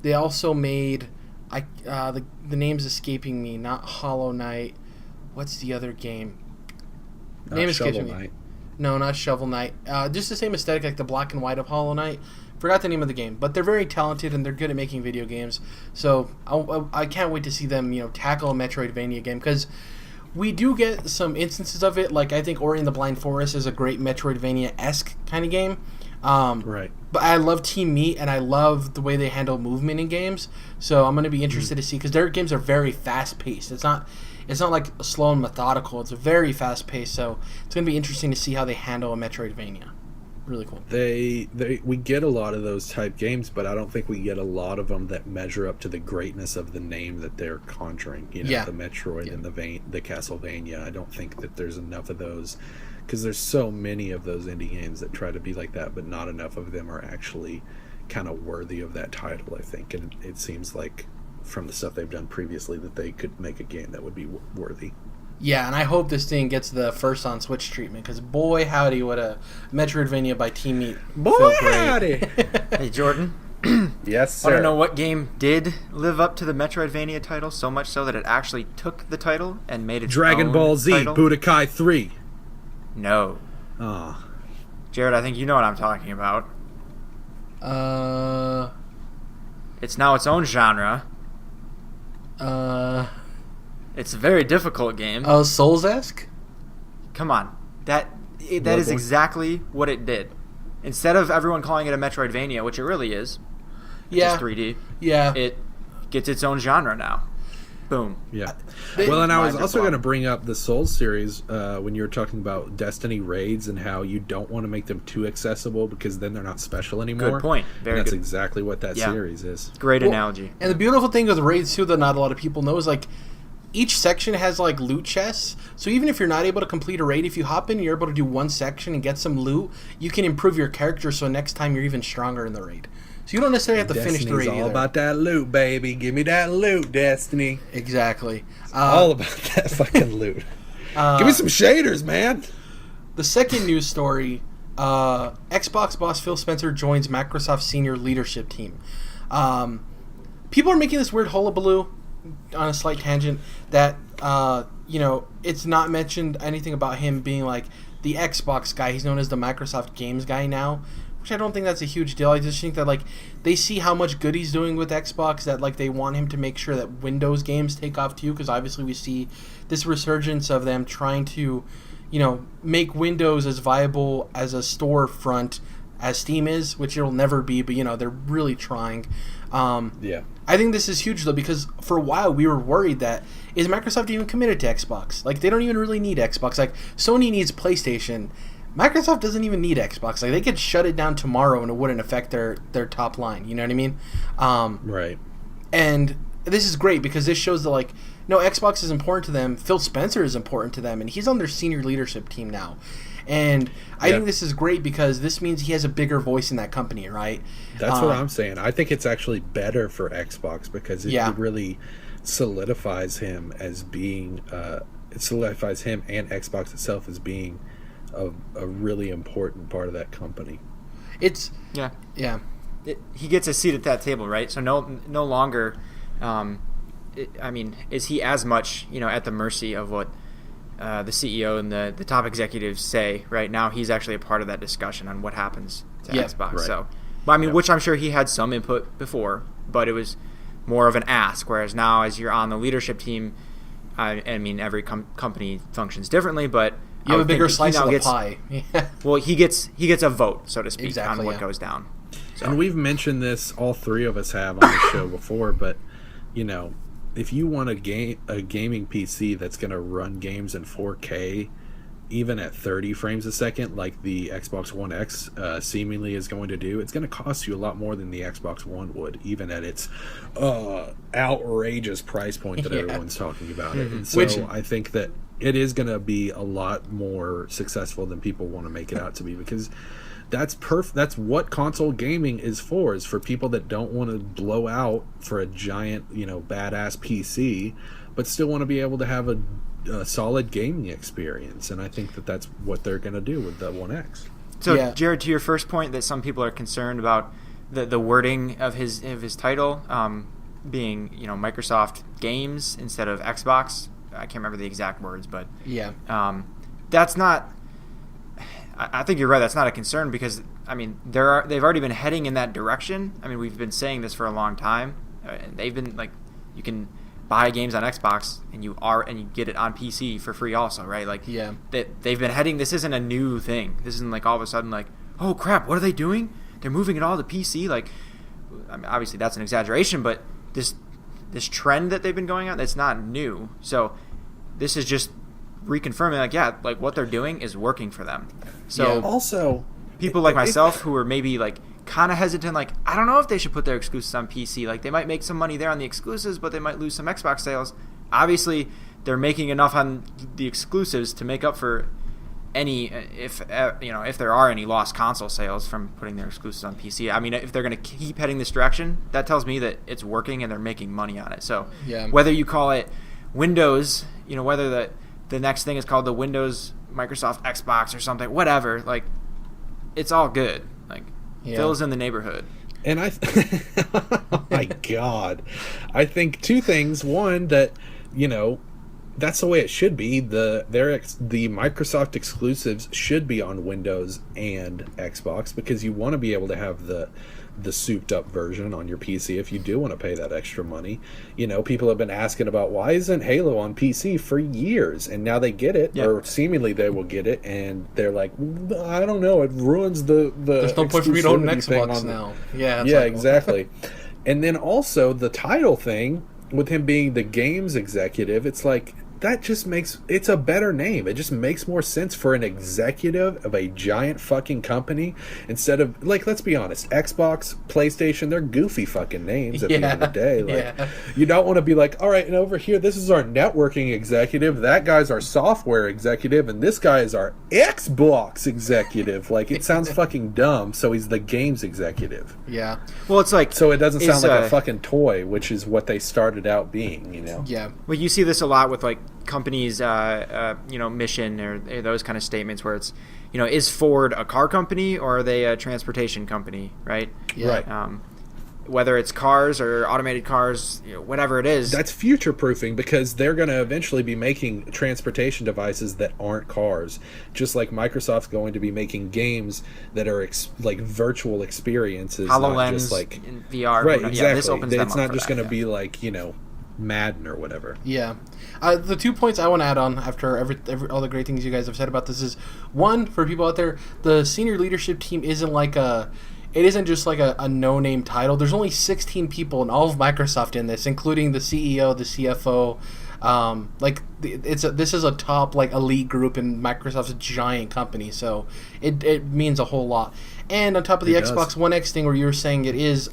They also made, the name's escaping me, not Hollow Knight. What's the other game? Not Shovel Knight. No, not Shovel Knight. Just the same aesthetic like the black and white of Hollow Knight. Forgot the name of the game, but they're very talented and they're good at making video games. So I can't wait to see them, tackle a Metroidvania game because we do get some instances of it. Like I think Ori and the Blind Forest is a great Metroidvania-esque kind of game. Right. But I love Team Meat and I love the way they handle movement in games. So I'm going to be interested to see because their games are very fast-paced. It's not like slow and methodical. It's very fast-paced. So it's going to be interesting to see how they handle a Metroidvania. Really cool. We get a lot of those type games, but I don't think we get a lot of them that measure up to the greatness of the name that they're conjuring. The Metroid and the Castlevania. I don't think that there's enough of those because there's so many of those indie games that try to be like that, but not enough of them are actually kind of worthy of that title, I think. And it seems like from the stuff they've done previously that they could make a game that would be worthy. Yeah, and I hope this thing gets the first on Switch treatment because boy howdy, what a Metroidvania by Team Meat. Boy howdy! Hey Jordan. Yes, sir. I don't know what game did live up to the Metroidvania title so much so that it actually took the title and made its Dragon own Ball Z title. Budokai 3. No. Oh. Jerrad, I think you know what I'm talking about. It's now its own genre. It's a very difficult game. Oh, Souls-esque? Come on. That is exactly what it did. instead of everyone calling it a Metroidvania, which it really is, yeah, it's 3D. Yeah, it gets its own genre now. Boom. Yeah. Well, and I was also going to bring up the Souls series when you were talking about Destiny raids and how you don't want to make them too accessible because then they're not special anymore. Good point. Very and that's good. Exactly what that series is. Great analogy. And the beautiful thing with raids too that not a lot of people know is like each section has like loot chests. So even if you're not able to complete a raid, if you hop in and you're able to do one section and get some loot, you can improve your character so next time you're even stronger in the raid. So you don't necessarily have to finish the raid all either. about that loot, baby. Give me that loot, Destiny. Exactly. All about that fucking loot. Give me some shaders, man. The second news story, Xbox boss Phil Spencer joins Microsoft's senior leadership team. People are making this weird hullabaloo on a slight tangent that, it's not mentioned anything about him being like the Xbox guy. He's known as the Microsoft Games guy now. Which I don't think that's a huge deal. I just think that, like, they see how much good he's doing with Xbox that, like, they want him to make sure that Windows games take off, too, because obviously we see this resurgence of them trying to, make Windows as viable as a storefront as Steam is, which it'll never be, but, they're really trying. Yeah. I think this is huge, though, because for a while we were worried that, is Microsoft even committed to Xbox? Like, they don't even really need Xbox. Like, Sony needs PlayStation. Microsoft doesn't even need Xbox. Like, they could shut it down tomorrow and it wouldn't affect their top line. You know what I mean? Right. And this is great because this shows that, like, no, Xbox is important to them. Phil Spencer is important to them, and he's on their senior leadership team now. And I think this is great because this means he has a bigger voice in that company, right? That's what I'm saying. I think it's actually better for Xbox because it really solidifies him as being, it solidifies him and Xbox itself as being a really important part of that company. It's he gets a seat at that table, right? So no longer, is he as much at the mercy of what the CEO and the top executives say? Right now, he's actually a part of that discussion on what happens to Xbox. Right. So, which I'm sure he had some input before, but it was more of an ask. Whereas now, as you're on the leadership team, every company functions differently, but you have a bigger slice of the pie. Well, he gets a vote, so to speak, on what goes down. So. And we've mentioned this, all three of us have on the show before, but if you want a gaming PC that's going to run games in 4K, even at 30 frames a second, like the Xbox One X seemingly is going to do, it's going to cost you a lot more than the Xbox One would, even at its outrageous price point that everyone's talking about it. And so I think that it is going to be a lot more successful than people want to make it out to be, because that's that's what console gaming is for people that don't want to blow out for a giant, badass PC, but still want to be able to have a solid gaming experience. And I think that that's what they're going to do with the One X. So, Jerrad, to your first point that some people are concerned about the wording of his title being, Microsoft Games instead of Xbox. I can't remember the exact words, but that's not. I think you're right. That's not a concern because they've already been heading in that direction. We've been saying this for a long time. They've been like, you can buy games on Xbox and you get it on PC for free also, right? Like, they've been heading. This isn't a new thing. This isn't like all of a sudden like, oh crap, what are they doing? They're moving it all to PC. Like, obviously that's an exaggeration, but this trend that they've been going on, that's not new. So this is just reconfirming, like what they're doing is working for them. So also, people like myself who are maybe like kind of hesitant, like, I don't know if they should put their exclusives on PC. Like, they might make some money there on the exclusives, but they might lose some Xbox sales. Obviously, they're making enough on the exclusives to make up for any, if there are any lost console sales from putting their exclusives on PC. If they're going to keep heading this direction, that tells me that it's working and they're making money on it. So whether you call it Windows, whether the next thing is called the Windows Microsoft Xbox or something, whatever, like, it's all good. Like, Phil's in the neighborhood. And oh my God, I think two things. One, that that's the way it should be. The Microsoft exclusives should be on Windows and Xbox, because you want to be able to have the souped up version on your PC if you do want to pay that extra money. You know, people have been asking about, why isn't Halo on PC for years, and now they get it, or seemingly they will get it, and they're like, I don't know, it ruins the there's no point for me to own an Xbox now. Exactly. And then also the title thing with him being the games executive, it's like, that just makes it's a better name. It just makes more sense for an executive of a giant fucking company, instead of, like, let's be honest, Xbox, PlayStation, they're goofy fucking names at the end of the day. Like, you don't want to be like, all right, and over here, this is our networking executive, that guy's our software executive, and this guy is our Xbox executive. Like, it sounds fucking dumb. So he's the games executive. Yeah. Well, it's like, so it doesn't sound like a fucking toy, which is what they started out being, you know. Yeah. Well, you see this a lot with, like, companies, mission or those kind of statements where it's, is Ford a car company or are they a transportation company, right? Yeah. Right. Whether it's cars or automated cars, whatever it is. That's future-proofing, because they're going to eventually be making transportation devices that aren't cars. Just like Microsoft's going to be making games that are like virtual experiences. HoloLens, not just like in VR. Right, exactly. Yeah, this opens it's not just going to be be like, Madden or whatever. Yeah. The 2 points I want to add on after all the great things you guys have said about this is, one, for people out there, the senior leadership team isn't just like a no-name title. There's only 16 people in all of Microsoft in this, including the CEO, the CFO. This is a top, like, elite group in Microsoft's giant company, so it means a whole lot. And on top of the Xbox One X thing, where you were saying it is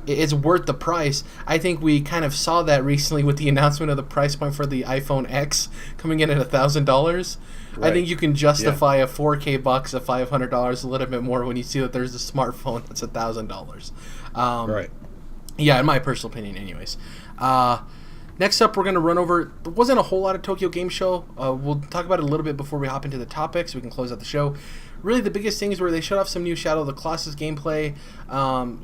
it's worth the price. I think we kind of saw that recently with the announcement of the price point for the iPhone X coming in at $1,000. Right. I think you can justify a 4K bucks of $500 a little bit more when you see that there's a smartphone that's $1,000. Right. Yeah, in my personal opinion, anyways. Next up, we're going to run over. There wasn't a whole lot of Tokyo Game Show. We'll talk about it a little bit before we hop into the topics. So we can close out the show. Really, the biggest things were they showed off some new Shadow of the Colossus gameplay,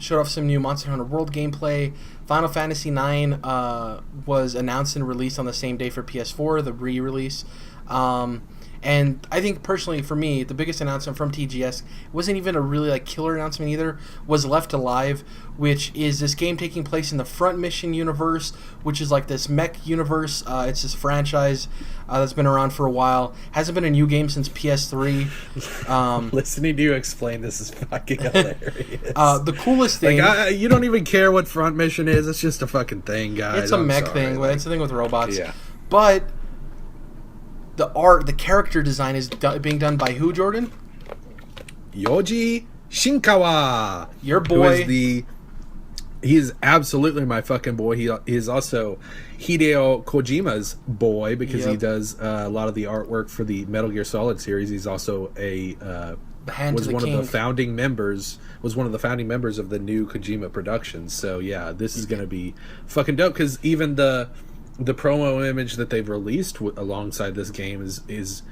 showed off some new Monster Hunter World gameplay. Final Fantasy IX was announced and released on the same day for PS4, the re-release. And I think, personally, for me, the biggest announcement from TGS wasn't even a really, like, killer announcement either, was Left Alive, which is this game taking place in the Front Mission universe, which is like this mech universe. It's this franchise that's been around for a while. Hasn't been a new game since PS3. Listening to you explain this is fucking hilarious. The coolest thing... Like, you don't even care what Front Mission is. It's just a fucking thing, guys. It's a mech thing, but it's a thing with robots. Yeah. But... the character design is being done by who, Jordan? Yoji Shinkawa. Your boy. He is absolutely my fucking boy. He is also Hideo Kojima's boy, because he does a lot of the artwork for the Metal Gear Solid series. He's also was one of the founding members of the new Kojima Productions. So yeah, this is going to be fucking dope, because even the promo image that they've released alongside this game is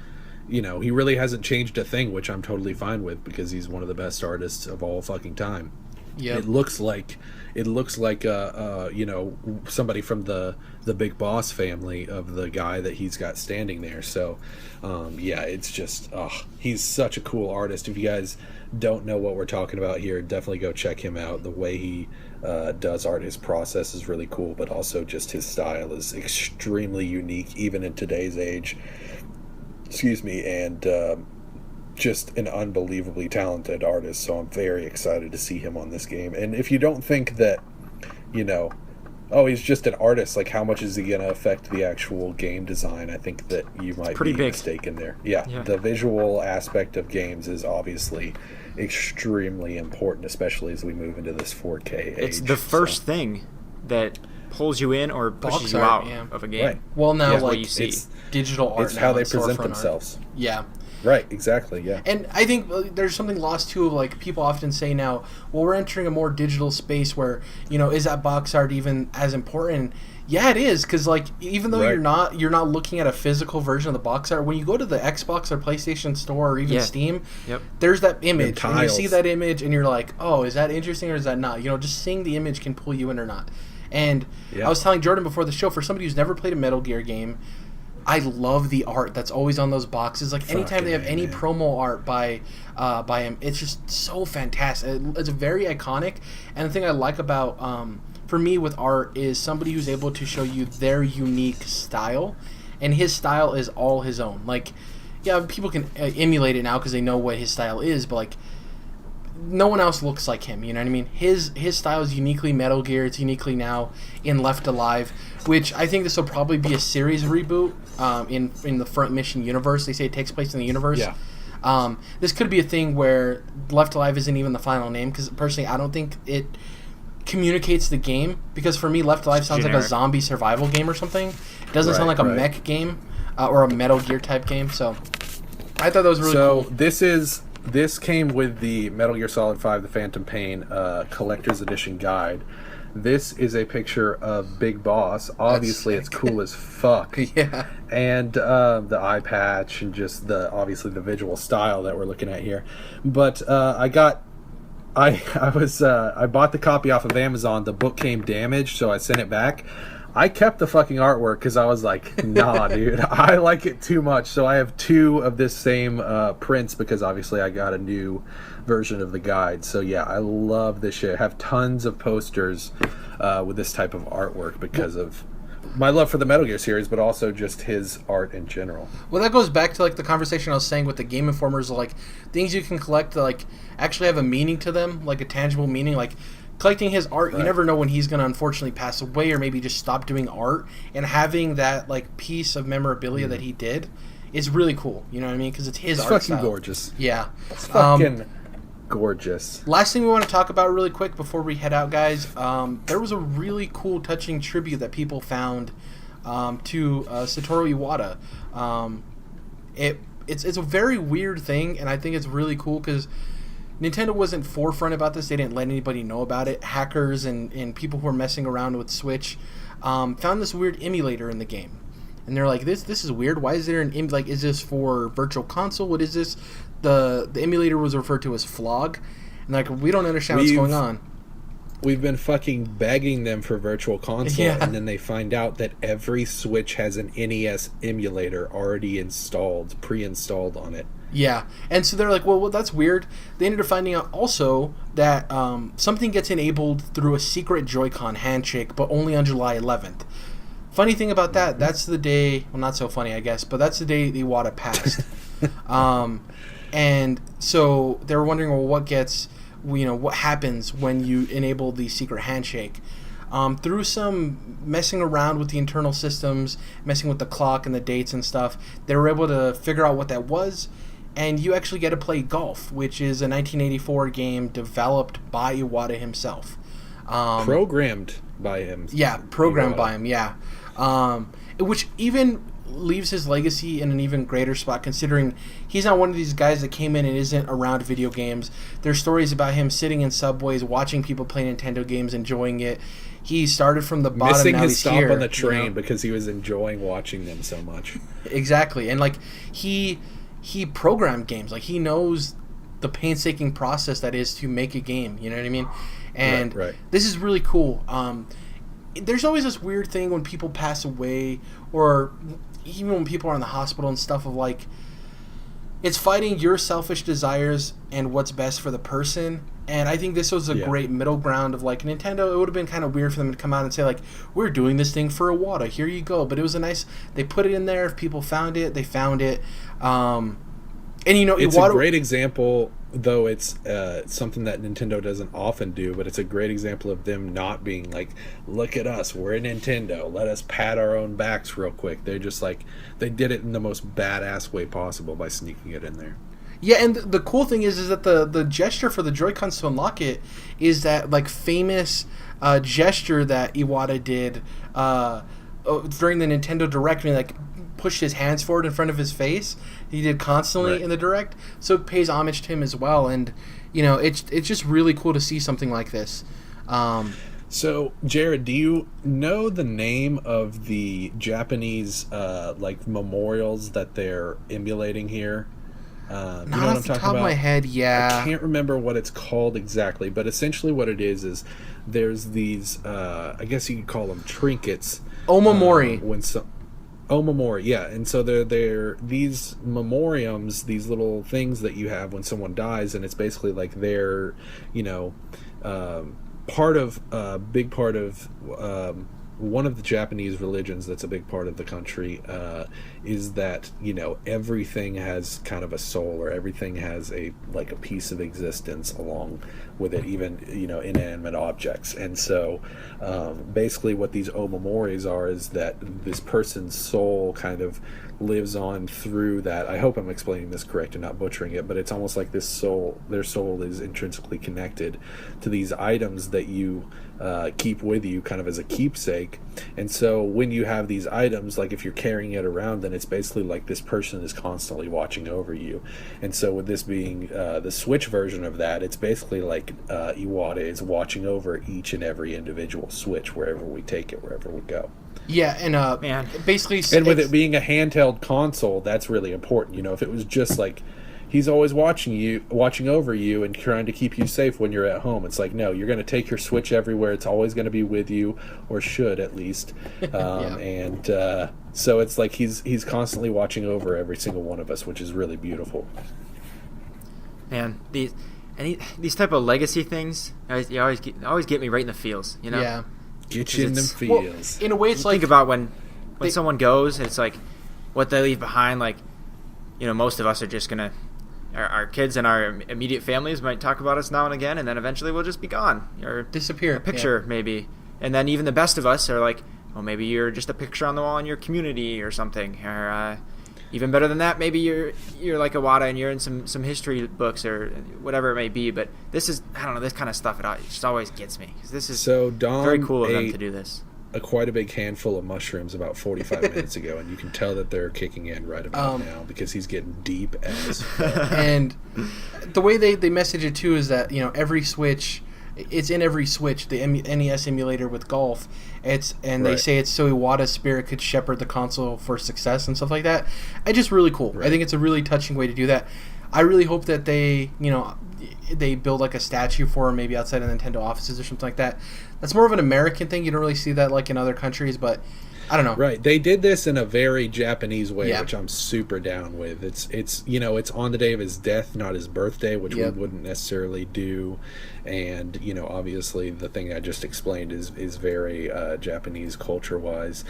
he really hasn't changed a thing, which I'm totally fine with, because he's one of the best artists of all fucking time. Yeah, it looks like somebody from the Big Boss family of the guy that he's got standing there. So it's just he's such a cool artist. If you guys don't know what we're talking about here, definitely go check him out. The way he does art, his process is really cool, but also just his style is extremely unique, even in today's age. Excuse me, and just an unbelievably talented artist, so I'm very excited to see him on this game. And if you don't think that, he's just an artist, like, how much is he going to affect the actual game design? I think that you might be mistaken there. Yeah, the visual aspect of games is obviously extremely important, especially as we move into this 4K age. It's the first thing that pulls you in or pushes you out of a game. Right. Well, now, what you see. It's digital art. It's how they present themselves. Art. Yeah. Right, exactly, yeah. And I think there's something lost, too, of, like, people often say now, well, we're entering a more digital space where, is that box art even as important? Yeah, it is, because, like, even though you're not looking at a physical version of the box art, when you go to the Xbox or PlayStation Store or even Steam, there's that image, and you see that image, and you're like, oh, is that interesting or is that not? Just seeing the image can pull you in or not. And I was telling Jordan before the show, for somebody who's never played a Metal Gear game, I love the art that's always on those boxes. Like anytime they have any promo art by him, it's just so fantastic. It's very iconic. And the thing I like about for me with art is somebody who's able to show you their unique style, and his style is all his own. Like, yeah, people can emulate it now because they know what his style is, but like, no one else looks like him. You know what I mean? His style is uniquely Metal Gear. It's uniquely now in Left Alive, which I think this will probably be a series reboot in the Front Mission universe. They say it takes place in the universe. Yeah. This could be a thing where Left Alive isn't even the final name, because personally I don't think it communicates the game, because for me Left Alive sounds like a zombie survival game or something. It doesn't sound like a mech game or a Metal Gear type game. So I thought that was really cool. So this came with the Metal Gear Solid 5 The Phantom Pain Collector's Edition guide. This is a picture of Big Boss. Obviously, it's cool as fuck. Yeah. And the eye patch and just obviously the visual style that we're looking at here. But I bought the copy off of Amazon. The book came damaged, so I sent it back. I kept the fucking artwork because I was like, nah, dude, I like it too much. So I have 2 of this same prints because obviously I got a new version of the guide. So yeah, I love this shit. I have tons of posters with this type of artwork because of my love for the Metal Gear series, but also just his art in general. Well, that goes back to like the conversation I was saying with the Game Informers, like things you can collect that like actually have a meaning to them, like a tangible meaning, like collecting his art. You never know when he's going to unfortunately pass away or maybe just stop doing art, and having that like piece of memorabilia that he did is really cool. You know what I mean? Because it's his art fucking style. Gorgeous. Yeah. It's fucking gorgeous. Last thing we want to talk about really quick before we head out, guys, there was a really cool touching tribute that people found to Satoru Iwata. It's a very weird thing, and I think it's really cool because Nintendo wasn't forefront about this. They didn't let anybody know about it. Hackers and people who were messing around with Switch found this weird emulator in the game. And they're like, this is weird. Why is there an like? Is this for Virtual Console? What is this? The emulator was referred to as Flog. And like, we don't understand what's going on. We've been fucking begging them for Virtual Console, and then they find out that every Switch has an NES emulator already installed, pre-installed on it. Yeah, and so they're like, well, that's weird. They ended up finding out also that something gets enabled through a secret Joy-Con handshake, but only on July 11th. Funny thing about that, that's the day, well, not so funny, I guess, but that's the day Iwata passed. And so they were wondering, well, what happens when you enable the secret handshake? Through some messing around with the internal systems, messing with the clock and the dates and stuff, they were able to figure out what that was. And you actually get to play Golf, which is a 1984 game developed by Iwata himself. Programmed by him. Yeah, programmed by him, yeah. Which even leaves his legacy in an even greater spot, considering he's not one of these guys that came in and isn't around video games. There's stories about him sitting in subways, watching people play Nintendo games, enjoying it. He started from the bottom, missing now his he's stop here, on the train because he was enjoying watching them so much. Exactly, and like he programmed games. Like, he knows the painstaking process that is to make a game. You know what I mean? And this is really cool. There's always this weird thing when people pass away, or even when people are in the hospital and stuff, of like, it's fighting your selfish desires and what's best for the person. And I think this was a great middle ground of like Nintendo. It would have been kind of weird for them to come out and say like, we're doing this thing for Iwata, here you go. But it was they put it in there. If people found it, they found it. And you know, it's a great example, though it's something that Nintendo doesn't often do, but it's a great example of them not being like, look at us, we're Nintendo, let us pat our own backs real quick. They're just like, they did it in the most badass way possible by sneaking it in there. Yeah, and the cool thing is that the gesture for the Joy-Cons to unlock it is that like famous gesture that Iwata did during the Nintendo Direct, when he like pushed his hands forward in front of his face. He did constantly in the Direct, so it pays homage to him as well. And you know, it's just really cool to see something like this. So, Jerrad, do you know the name of the Japanese like memorials that they're emulating here? Not you know what I'm off the talking top about? of my head, yeah. I can't remember what it's called exactly, but essentially what it is there's these, I guess you could call them trinkets. Omamori. Omamori, yeah. And so they're these memoriams, these little things that you have when someone dies, and it's basically like they're, you know, big part of one of the Japanese religions that's a big part of the country is that, you know, everything has kind of a soul, or everything has a piece of existence along with it, even, you know, inanimate objects. And so basically what these omamoris are is that this person's soul kind of lives on through that. I hope I'm explaining this correct and not butchering it, but it's almost like their soul is intrinsically connected to these items that you keep with you kind of as a keepsake. And so when you have these items, like if you're carrying it around, then it's basically like this person is constantly watching over you. And so with this being the Switch version of that, it's basically like Iwata is watching over each and every individual Switch wherever we take it, wherever we go. Yeah, and Man. basically, and with it being a handheld console, that's really important. You know, if it was just like he's always watching over you and trying to keep you safe when you're at home, it's like, no, you're going to take your Switch everywhere. It's always going to be with you, or should at least. Yeah. And so it's like he's constantly watching over every single one of us, which is really beautiful. Man, these type of legacy things, you always get me right in the feels. You know. Yeah. Get you in them feels. Well, in a way, it's you like think about when someone goes, it's like what they leave behind. Like, you know, most of us are just gonna, our kids and our immediate families might talk about us now and again, and then eventually we'll just be gone or disappear. A picture maybe, and then even the best of us are like, well, maybe you're just a picture on the wall in your community or something, or even better than that, maybe you're like Iwata and you're in some history books or whatever it may be. But this is, I don't know, this kind of stuff, it just always gets me, because this is so Dom very cool of them to do this. Quite a big handful of mushrooms about 45 minutes ago, and you can tell that they're kicking in right about now, because he's getting deep as fuck. And the way they message it too is that, you know, every Switch, it's in every Switch, the NES emulator with golf. They say it's so Iwata's spirit could shepherd the console for success and stuff like that. It's just really cool. Right. I think it's a really touching way to do that. I really hope that they build like a statue for him, maybe outside of Nintendo offices or something like that. That's more of an American thing. You don't really see that like in other countries, but I don't know. Right. They did this in a very Japanese way, which I'm super down with. It's you know, it's on the day of his death, not his birthday, which we wouldn't necessarily do. And, you know, obviously the thing I just explained is very Japanese culture-wise.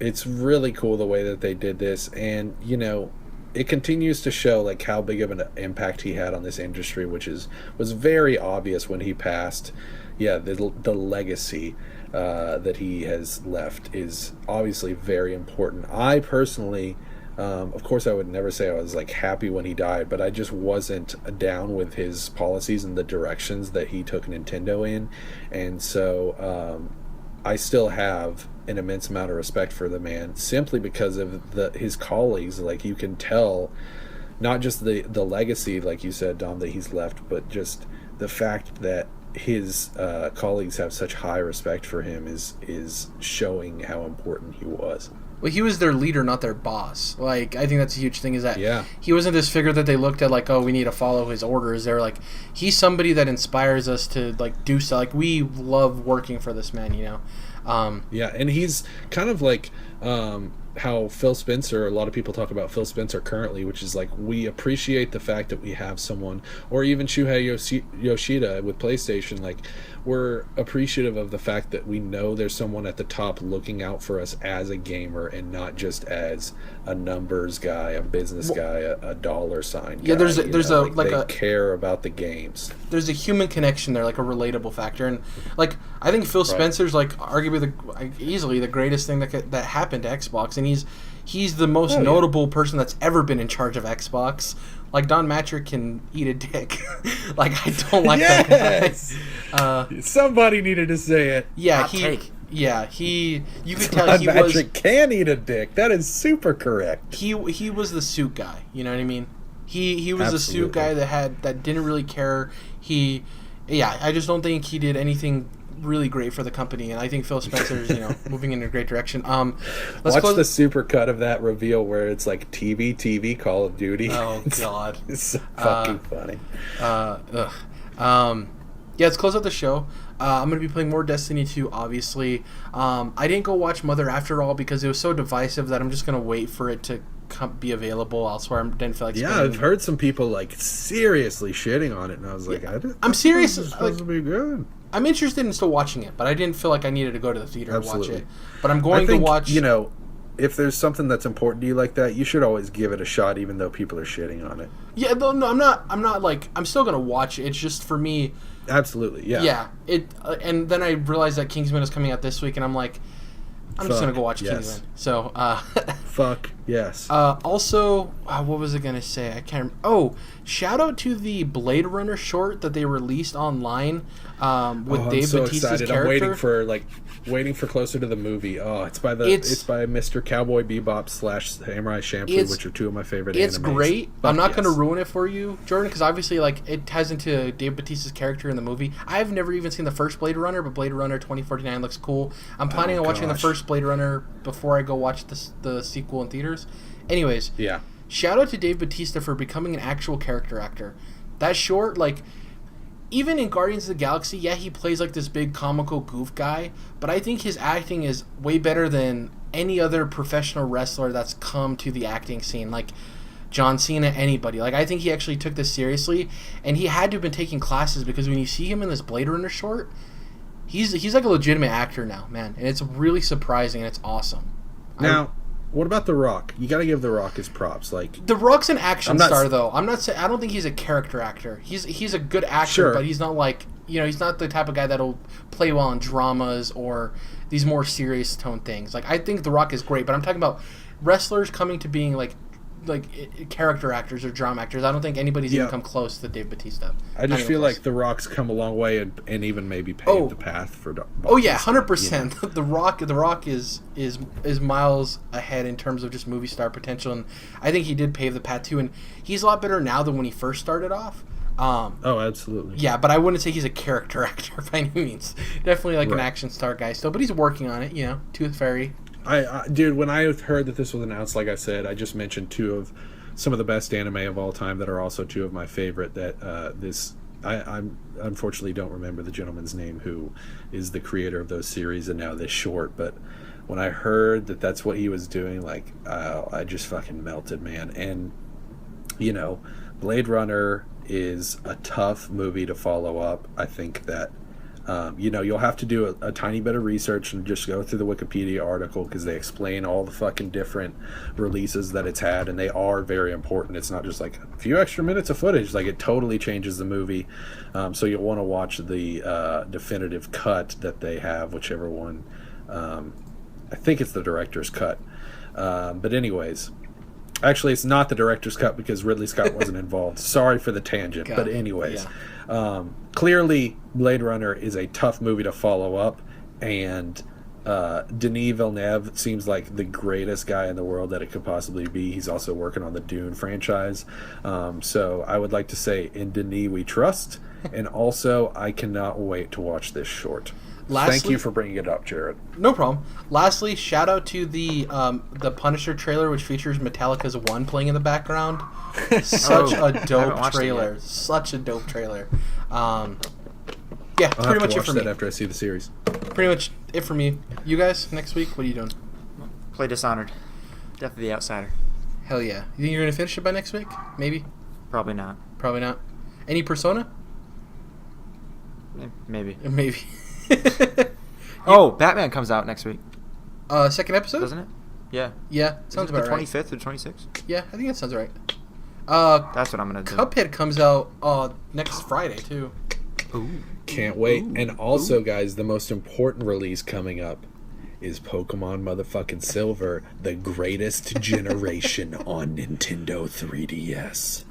It's really cool the way that they did this, and, you know, it continues to show like how big of an impact he had on this industry, which was very obvious when he passed. Yeah, the legacy that he has left is obviously very important. I personally, of course, I would never say I was like happy when he died, but I just wasn't down with his policies and the directions that he took Nintendo in, and so I still have an immense amount of respect for the man, simply because of his colleagues. Like, you can tell, not just the legacy, like you said, Dom, that he's left, but just the fact that his colleagues have such high respect for him is showing how important he was. Well, he was their leader, not their boss. Like, I think that's a huge thing, is that he wasn't this figure that they looked at like, oh, we need to follow his orders. They're like, he's somebody that inspires us to like do stuff. Like, we love working for this man, you know. And he's kind of like how Phil Spencer, a lot of people talk about Phil Spencer currently, which is like, we appreciate the fact that we have someone, or even Shuhei Yoshida with PlayStation, like, we're appreciative of the fact that we know there's someone at the top looking out for us as a gamer, and not just as a numbers guy, a business guy, a dollar sign guy. There's they care about the games. There's a human connection there, like a relatable factor, and like, I think Phil Spencer's like arguably easily the greatest thing that happened to Xbox, and he's the most notable person that's ever been in charge of Xbox. Like, Don Matrick can eat a dick. Like, I don't like that guy. Somebody needed to say it. Yeah, you could tell he was. Matrick can eat a dick. That is super correct. He was the suit guy. You know what I mean? He was the suit guy that didn't really care. I just don't think he did anything really great for the company, and I think Phil Spencer's moving in a great direction. Watch the super cut of that reveal where it's like TV Call of Duty. Oh God, it's so fucking funny. Let's close out the show. I'm going to be playing more Destiny 2, obviously. I didn't go watch Mother After All because it was so divisive that I'm just going to wait for it to be elsewhere. I didn't feel like Yeah, I've heard some people like seriously shitting on it, and I was like, I'm serious. It's supposed to be good. I'm interested in still watching it, but I didn't feel like I needed to go to the theater Absolutely. to watch it. But I'm going to watch... if there's something that's important to you like that, you should always give it a shot, even though people are shitting on it. Yeah, no, I'm not like... I'm still going to watch it. It's just for me... Absolutely, yeah. Yeah, and then I realized that Kingsman is coming out this week, and I'm like... I'm just going to go watch Kingsman. So, Fuck, yes. Also, what was I going to say? I can't remember. Oh, shout out to the Blade Runner short that they released online with Dave Bautista's excited. character. I'm waiting for closer to the movie. Oh, it's by Mr. Cowboy Bebop / Samurai Champloo, which are two of my favorite animes. It's great. I'm not going to ruin it for you, Jordan, because obviously it ties into Dave Bautista's character in the movie. I've never even seen the first Blade Runner, but Blade Runner 2049 looks cool. I'm planning on watching the first Blade Runner before I go watch the sequel in theaters. Anyways, yeah. Shout out to Dave Bautista for becoming an actual character actor. That short, even in Guardians of the Galaxy, yeah, he plays like this big comical goof guy, but I think his acting is way better than any other professional wrestler that's come to the acting scene, like John Cena, anybody. I think he actually took this seriously, and he had to have been taking classes, because when you see him in this Blade Runner short, he's like a legitimate actor now, man, and it's really surprising, and it's awesome. Now, what about The Rock? You got to give The Rock his props. The Rock's an action star, though. I don't think he's a character actor. He's a good actor, but he's not he's not the type of guy that'll play well in dramas or these more serious tone things. I think The Rock is great, but I'm talking about wrestlers coming to being character actors or drama actors. I don't think anybody's even come close to Dave Bautista. I just feel like The Rock's come a long way and even maybe paved the path for Bautista. Oh yeah, 100%. The Rock is miles ahead in terms of just movie star potential, and I think he did pave the path too. And he's a lot better now than when he first started off. Absolutely. Yeah, but I wouldn't say he's a character actor by any means. Definitely an action star guy still, but he's working on it. Tooth Fairy. Dude, when I heard that this was announced, like I said, I just mentioned two of some of the best anime of all time that are also two of my favorite. I unfortunately don't remember the gentleman's name who is the creator of those series and now this short, but when I heard that that's what he was doing, I just fucking melted, man. And Blade Runner is a tough movie to follow up. I think that you'll have to do a tiny bit of research and just go through the Wikipedia article, because they explain all the fucking different releases that it's had, and they are very important. It's not just a few extra minutes of footage. It totally changes the movie. So you'll want to watch the definitive cut that they have, whichever one. I think it's the director's cut. But anyways, actually it's not the director's cut because Ridley Scott wasn't involved. Sorry for the tangent. But anyways. Yeah. Clearly, Blade Runner is a tough movie to follow up, and Denis Villeneuve seems like the greatest guy in the world that it could possibly be. He's also working on the Dune franchise. So I would like to say, in Denis we trust, and also I cannot wait to watch this short. Thank you for bringing it up, Jerrad. No problem. Lastly, shout out to the Punisher trailer, which features Metallica's One playing in the background. Such a dope trailer. Such a dope trailer. Pretty much it for me. After I see the series. Pretty much it for me. You guys, next week, what are you doing? Play Dishonored. Death of the Outsider. Hell yeah. You think you're going to finish it by next week? Maybe? Probably not. Probably not. Any Persona? Maybe. Maybe. Batman comes out next week. Second episode? Doesn't it? Yeah. Yeah, sounds about right. The 25th or 26th? Yeah, I think that sounds right. That's what I'm going to do. Cuphead comes out next Friday, too. Ooh. Can't wait. And also, guys, the most important release coming up is Pokemon motherfucking Silver, the greatest generation on Nintendo 3DS.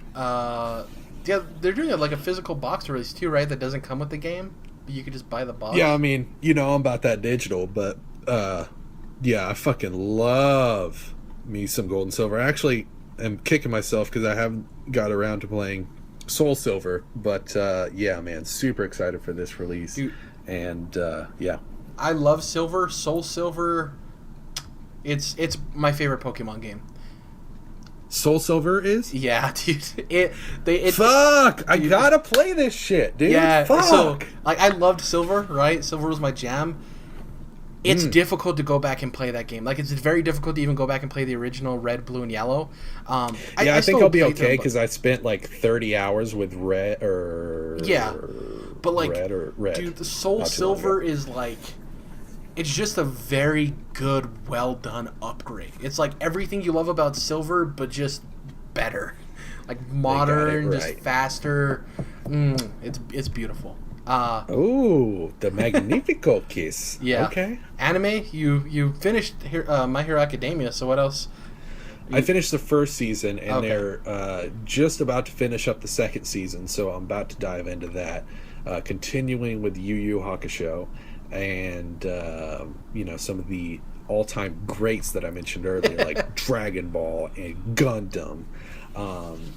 Yeah, they're doing a physical box release, too, right? That doesn't come with the game? You could just buy the box. Yeah, I mean, I'm about that digital, but I fucking love me some Gold and Silver. I actually am kicking myself because I haven't got around to playing Soul Silver, but man, super excited for this release. Dude, And yeah, I love Silver. Soul Silver. It's my favorite Pokemon game. Soul Silver is? Yeah, dude. Fuck! I gotta play this shit, dude. Yeah. Fuck. So, like, I loved Silver, right? Silver was my jam. It's difficult to go back and play that game. Like, it's very difficult to even go back and play the original Red, Blue, and Yellow. I think I'll be okay because I spent like 30 hours with Red but like, Red. Dude, the Soul Silver is like, it's just a very good, well done upgrade. It's like everything you love about Silver, but just better, like modern, just faster. It's beautiful. Ooh, the Magnifico Kiss. Yeah. Okay. Anime, you finished My Hero Academia, so what else? I finished the first season, and they're just about to finish up the second season, so I'm about to dive into that. Continuing with Yu Yu Hakusho, and some of the all-time greats that I mentioned earlier, like Dragon Ball and Gundam.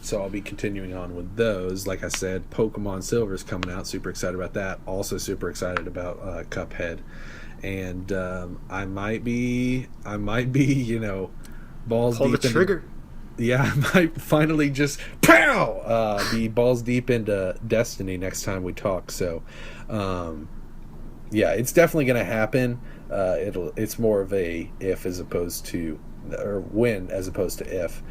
So I'll be continuing on with those. Like I said, Pokemon Silver is coming out. Super excited about that. Also super excited about Cuphead, and I might be balls pull deep the trigger. I might finally just be balls deep into Destiny next time we talk. So it's definitely going to happen. It's more of a if as opposed to, or when as opposed to if.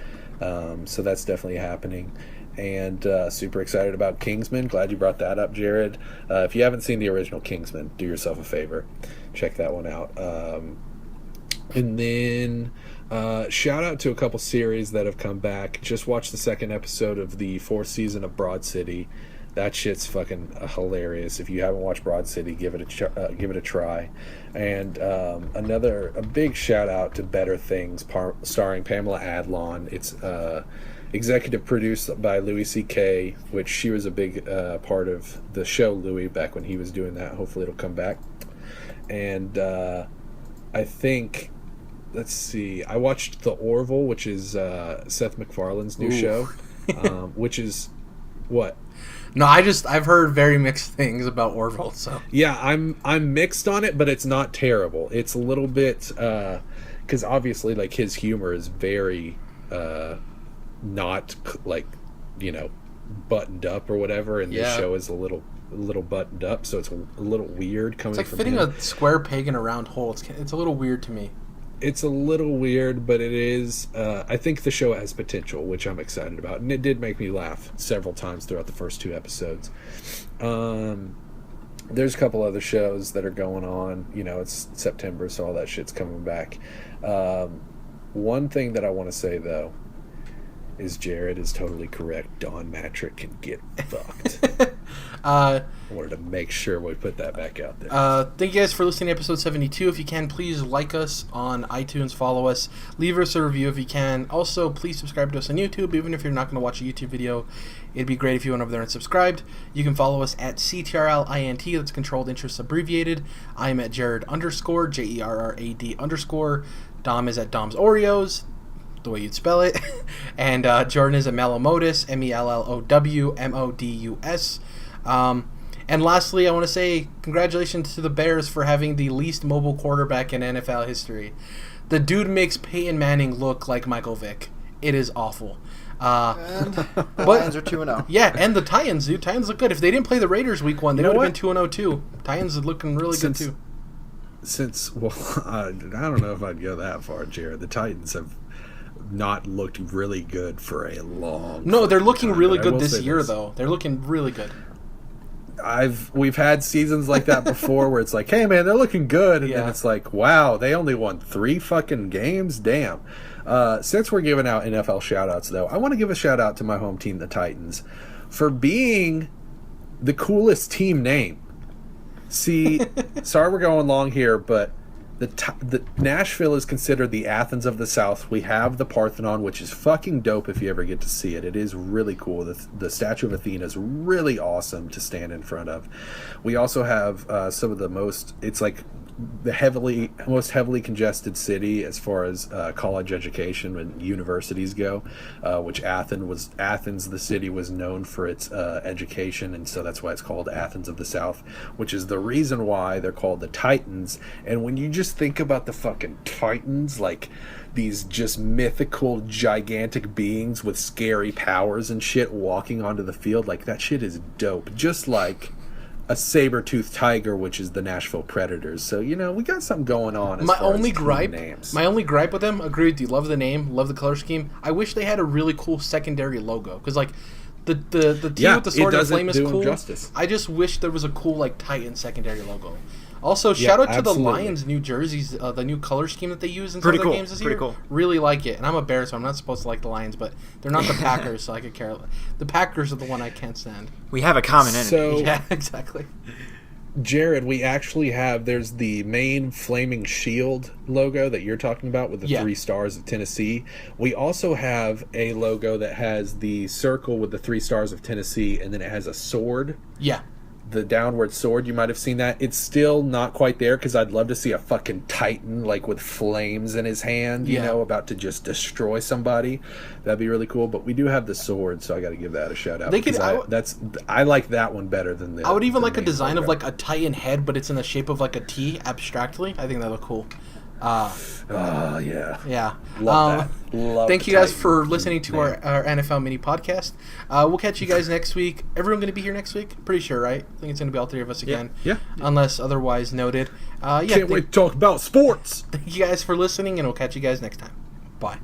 So that's definitely happening. And super excited about Kingsman. Glad you brought that up, Jerrad. If you haven't seen the original Kingsman, do yourself a favor. Check that one out. And then shout out to a couple series that have come back. Just watched the second episode of the 4th season of Broad City. That shit's fucking hilarious. If you haven't watched Broad City, give it a try. And a big shout out to Better Things, starring Pamela Adlon. It's executive produced by Louis C.K., which she was a big part of the show Louis back when he was doing that. Hopefully it'll come back. And I think, let's see, I watched The Orville, which is Seth MacFarlane's new show, which is what? No, I've heard very mixed things about Orville. So yeah, I'm mixed on it, but it's not terrible. It's a little bit because obviously like his humor is very not like buttoned up or whatever, and the show is a little buttoned up, so it's a little weird coming. It's like from fitting him. a square peg in a round hole. It's a little weird to me. It's a little weird, but it is. I think the show has potential, which I'm excited about, and it did make me laugh several times throughout the first 2 episodes. There's a couple other shows that are going on. It's September, so all that shit's coming back. One thing that I want to say though is Jerrad is totally correct. Don Matrick can get fucked. I wanted to make sure we put that back out there. Thank you guys for listening to episode 72. If you can, please like us on iTunes, follow us, leave us a review if you can. Also, please subscribe to us on YouTube. Even if you're not going to watch a YouTube video, it'd be great if you went over there and subscribed. You can follow us at CTRLINT, that's Controlled Interest Abbreviated. I am at Jerrad _ JERRAD_. Dom is at Dom's Oreos, the way you'd spell it. And Jordan is at Mellowmodus, MELLOWMODUS. And lastly, I want to say congratulations to the Bears for having the least mobile quarterback in NFL history. The dude makes Peyton Manning look like Michael Vick. It is awful. And the Lions are 2-0. Yeah, and the Titans, dude. Titans look good. If they didn't play the Raiders week 1, they would have been 2-0 too. Titans are looking really good too. I don't know if I'd go that far, Jerrad. The Titans have not looked really good for a long No, they're looking time, really good this year, though. They're looking really good. We've had seasons like that before where it's like, hey man, they're looking good, and then it's like, wow, they only won 3 fucking games. Damn. Since we're giving out NFL shout outs though, I want to give a shout out to my home team, the Titans, for being the coolest team name. See, sorry we're going long here, but the Nashville is considered the Athens of the South. We have the Parthenon, which is fucking dope if you ever get to see it. It is really cool. The statue of Athena is really awesome to stand in front of. We also have some of the most, it's like the most heavily congested city as far as college education and universities go, which Athens, the city, was known for its education, and so that's why it's called Athens of the South, which is the reason why they're called the Titans. And when you just think about the fucking Titans, like these just mythical, gigantic beings with scary powers and shit walking onto the field, like that shit is dope. Just like a saber-toothed tiger, which is the Nashville Predators. So, we got something going on as far as team names. My only gripe with them, agree with you, love the name, love the color scheme. I wish they had a really cool secondary logo. Because, like, the team with the sword and flame is cool. Justice. I just wish there was a cool, like, Titan secondary logo. Also, shout out to the Lions' new jerseys, the new color scheme that they use in some of their games this year. Pretty cool. Really like it. And I'm a Bear, so I'm not supposed to like the Lions, but they're not the Packers, so I could care. The Packers are the one I can't stand. We have a common enemy. So, yeah, exactly. Jerrad, we actually have, there's the main Flaming Shield logo that you're talking about with the 3 stars of Tennessee. We also have a logo that has the circle with the 3 stars of Tennessee, and then it has a sword. Yeah. The downward sword, you might have seen that. It's still not quite there because I'd love to see a fucking Titan like with flames in his hand, about to just destroy somebody. That'd be really cool. But we do have the sword, so I got to give that a shout out. I like that one better than the. I would even like a design of like a Titan head, but it's in the shape of like a T abstractly. I think that would look cool. Yeah. Yeah. Love that. Thank you guys for listening to our NFL mini podcast. We'll catch you guys next week. Everyone going to be here next week? Pretty sure, right? I think it's going to be all 3 of us again. Yeah. Unless otherwise noted. Can't wait to talk about sports. Thank you guys for listening, and we'll catch you guys next time. Bye.